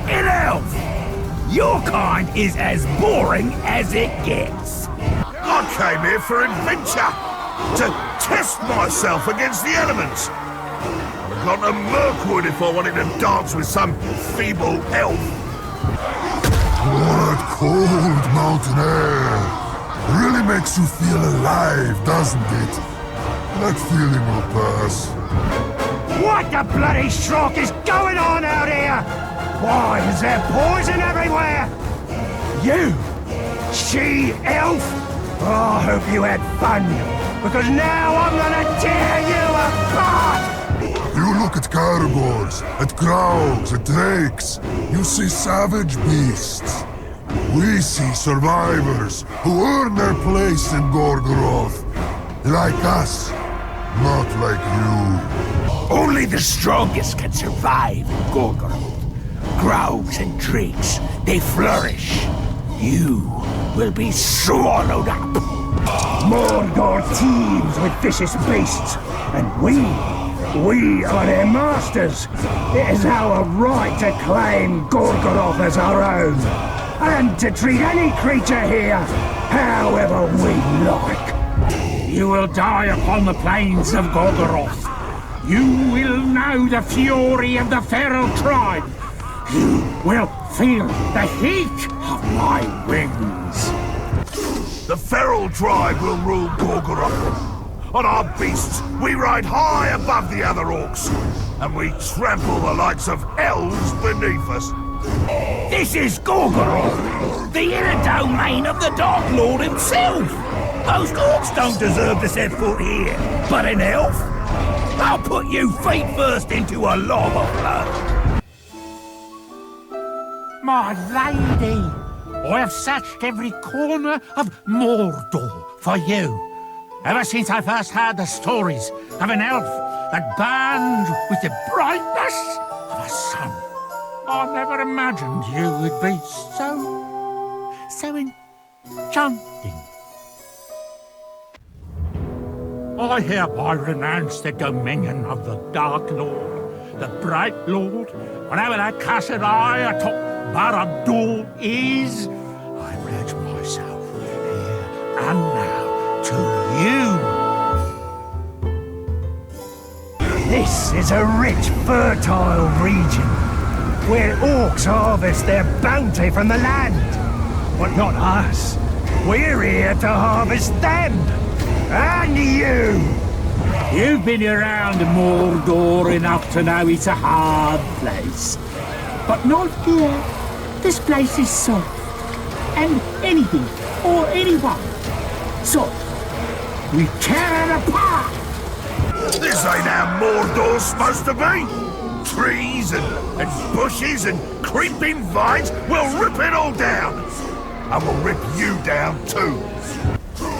An elf! Your kind is as boring as it gets. I came here for adventure. To test myself against the elements. I'd have gone to Mirkwood if I wanted to dance with some feeble elf. What cold mountain air. Really makes you feel alive, doesn't it? That feeling will pass. What the bloody stroke is going on out here? Why is there poison everywhere? You, she-elf? Oh, I hope you had fun, because now I'm gonna tear you apart! You look at caragors, at growls, at drakes. You see savage beasts. We see survivors who earn their place in Gorgoroth. Like us, not like you. Only the strongest can survive in Gorgoroth. Growls and drakes, they flourish. You will be swallowed up. Mordor teems with vicious beasts, and we are their masters. It is our right to claim Gorgoroth as our own, and to treat any creature here however we like. You will die upon the plains of Gorgoroth. You will know the fury of the feral tribe. You will feel the heat of my wings. The feral tribe will rule Gorgoroth. On our beasts, we ride high above the other orcs, and we trample the likes of elves beneath us. This is Gorgoroth, the inner domain of the Dark Lord himself. Those orcs don't deserve to set foot here, but an elf? I'll put you feet first into a lava flow. My lady, I have searched every corner of Mordor for you. Ever since I first heard the stories of an elf that burned with the brightness of a sun, I never imagined you would be so enchanting. I hereby renounce the dominion of the Dark Lord, the Bright Lord, whatever that cursed eye atop Barad-dûr is. I pledge myself here and now to you. This is a rich, fertile region, where orcs harvest their bounty from the land. But not us. We're here to harvest them. And you! You've been around Mordor enough to know it's a hard place. But not here. This place is soft. And anything, or anyone, soft. We tear it apart! This ain't how Mordor's supposed to be. Trees and bushes and creeping vines will rip it all down. I will rip you down too.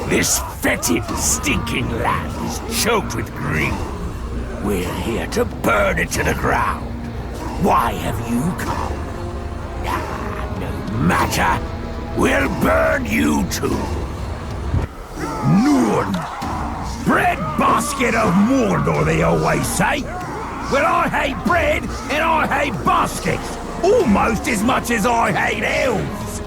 This fetid, stinking land is choked with green. We're here to burn it to the ground. Why have you come? No matter. We'll burn you too. Noon! Bread basket of Mordor, they always say. Well, I hate bread and I hate baskets. Almost as much as I hate elves.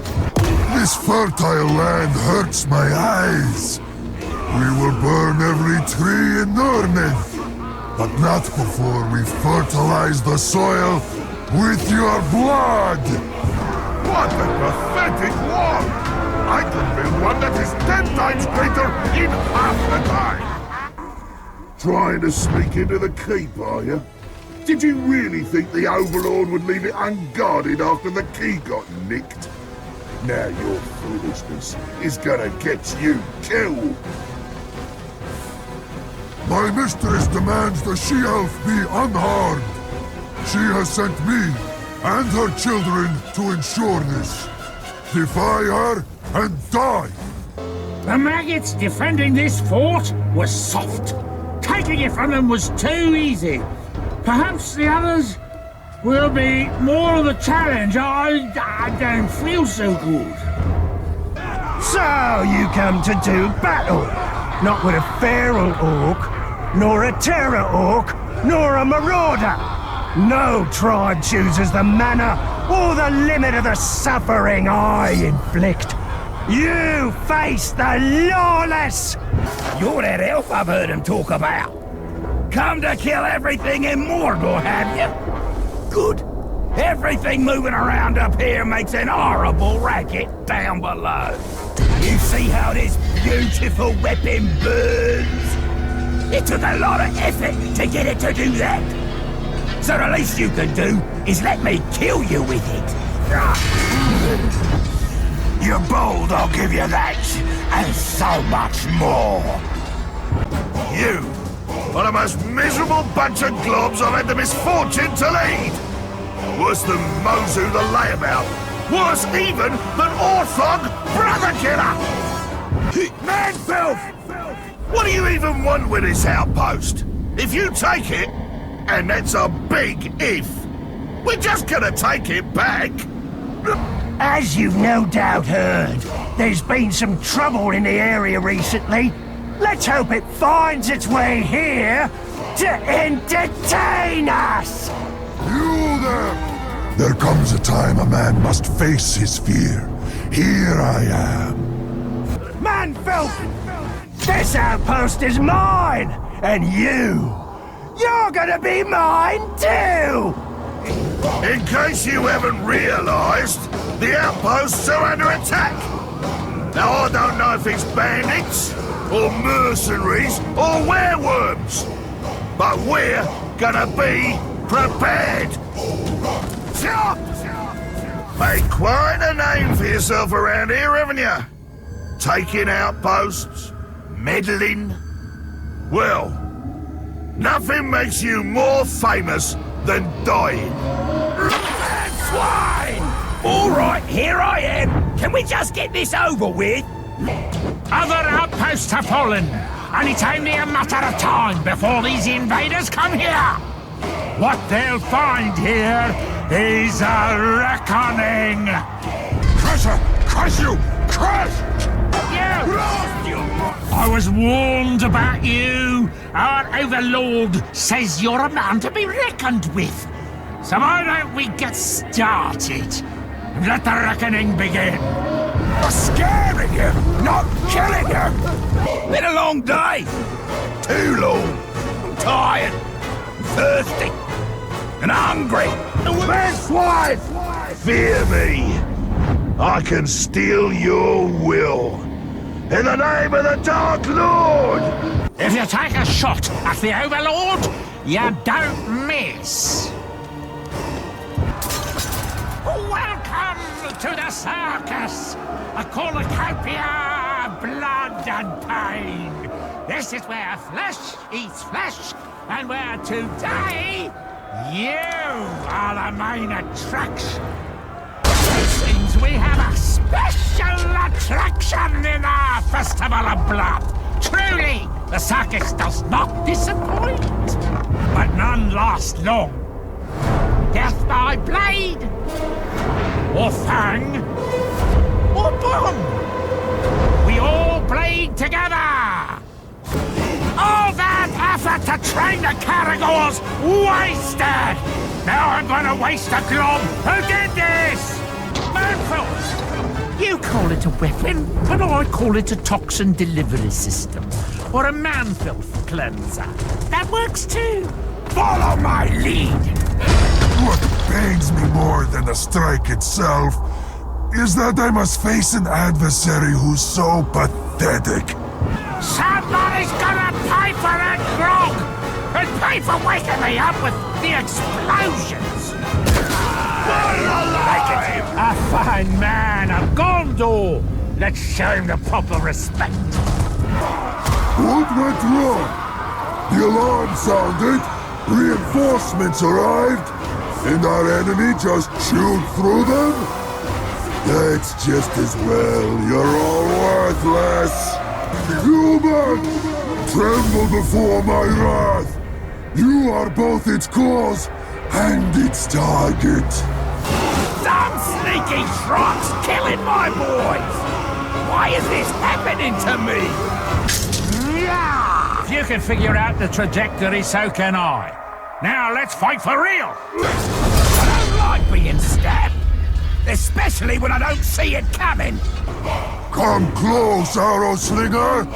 This fertile land hurts my eyes. We will burn every tree in Nurnen, but not before we fertilize the soil with your blood. What a pathetic war! I could build one that is 10 times greater in half the time. Trying to sneak into the keep, are you? Did you really think the Overlord would leave it unguarded after the key got nicked? Now your foolishness is gonna get you killed. My mistress demands the she-elf be unharmed. She has sent me and her children to ensure this. Defy her and die! The maggots defending this fort was soft. Taking it from them was too easy. Perhaps the others will be more of a challenge. I don't feel so good. So you come to do battle, not with a feral orc, nor a terror orc, nor a marauder. No tribe chooses the manner or the limit of the suffering I inflict. You face the lawless! You're that elf I've heard him talk about. Come to kill everything in Mordor, have you? Good. Everything moving around up here makes an horrible racket down below. You see how this beautiful weapon burns? It took a lot of effort to get it to do that. So the least you can do is let me kill you with it. You're bold, I'll give you that. And so much more. You are the most miserable bunch of globs I've had the misfortune to lead. Worse than Mozu the layabout. Worse even than Orthog Brother Killer. Manfilth! What do you even want with this outpost? If you take it, and that's a big if, we're just gonna take it back. As you've no doubt heard, there's been some trouble in the area recently. Let's hope it finds its way here to entertain us! You there! There comes a time a man must face his fear. Here I am. Manfilth! This outpost is mine! And you're gonna be mine too! In case you haven't realized, the outposts are under attack. Now, I don't know if it's bandits, or mercenaries, or werewolves, but we're gonna be prepared. Made quite a name for yourself around here, haven't you? Taking outposts, meddling. Well, nothing makes you more famous than dying. Swine! All right, here I am. Can we just get this over with? Other outposts have fallen, and it's only a matter of time before these invaders come here. What they'll find here is a reckoning. Crush her! Crush you! Crush! I was warned about you. Our overlord says you're a man to be reckoned with. So why don't we get started and let the reckoning begin? We're scaring him, not killing him. Been a long day. Too long. I'm tired, I'm thirsty, and hungry. That's why! Fear me. I can steal your will. In the name of the Dark Lord! If you take a shot at the overlord, you don't miss. Welcome to the circus! A cornucopia, blood and pain. This is where flesh eats flesh, and where today, you are the main attraction. It seems we have a special attraction in our Festival of Blood. Truly, the circus does not disappoint, but none last long. Death by blade, or fang, or bomb. We all bleed together. All that effort to train the Caragors wasted. Now I'm gonna waste a glob who did this. Manfels, you call it a weapon, but I call it a toxin delivery system, or a man-filth cleanser. That works too. Follow my lead. What pains me more than the strike itself is that I must face an adversary who's so pathetic. Somebody's gonna pay for that grog, and pay for waking me up with the explosions. A fine man of Gondor. Let's show him the proper respect. What went wrong? The alarm sounded, reinforcements arrived, and our enemy just chewed through them? That's just as well. You're all worthless. Human! Tremble before my wrath. You are both its cause and its target. Some sneaky truck's killing my boys. Why is this happening to me? If you can figure out the trajectory, so can I. Now let's fight for real. I don't like being stabbed, especially when I don't see it coming. Come close, arrow slinger.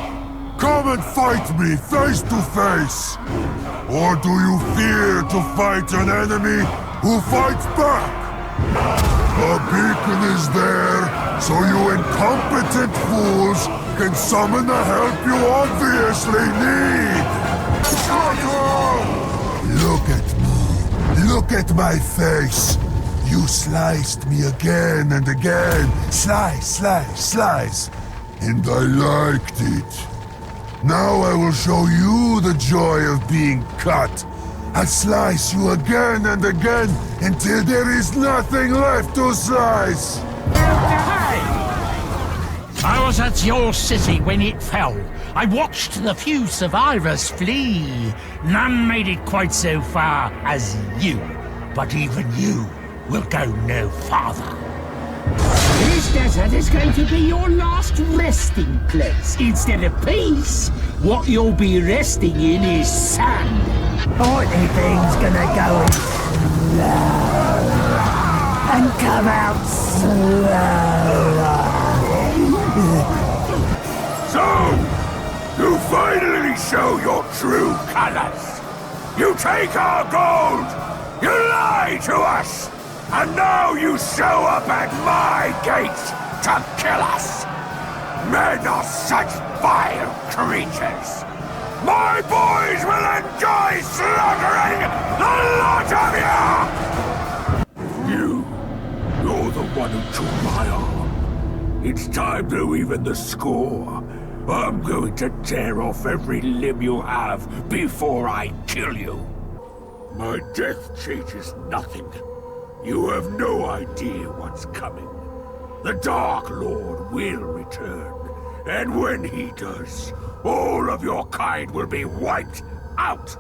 Come and fight me face to face. Or do you fear to fight an enemy who fights back? A beacon is there, so you incompetent fools can summon the help you obviously need. Look at me. Look at my face. You sliced me again and again. Slice, slice, slice. And I liked it. Now I will show you the joy of being cut. I slice you again and again until there is nothing left to slice. Hey! I was at your city when it fell. I watched the few survivors flee. None made it quite so far as you. But even you will go no farther. This desert is going to be your last resting place. Instead of peace, what you'll be resting in is sand. Pointy thing's gonna go in slow and come out slow. So, you finally show your true colors. You take our gold, You lie to us! And now you show up at my gates to kill us! Men are such vile creatures! My boys will enjoy slaughtering the lot of you! You're the one who took my arm. It's time to even the score. I'm going to tear off every limb you have before I kill you. My death changes nothing. You have no idea what's coming. The Dark Lord will return, and when he does, all of your kind will be wiped out.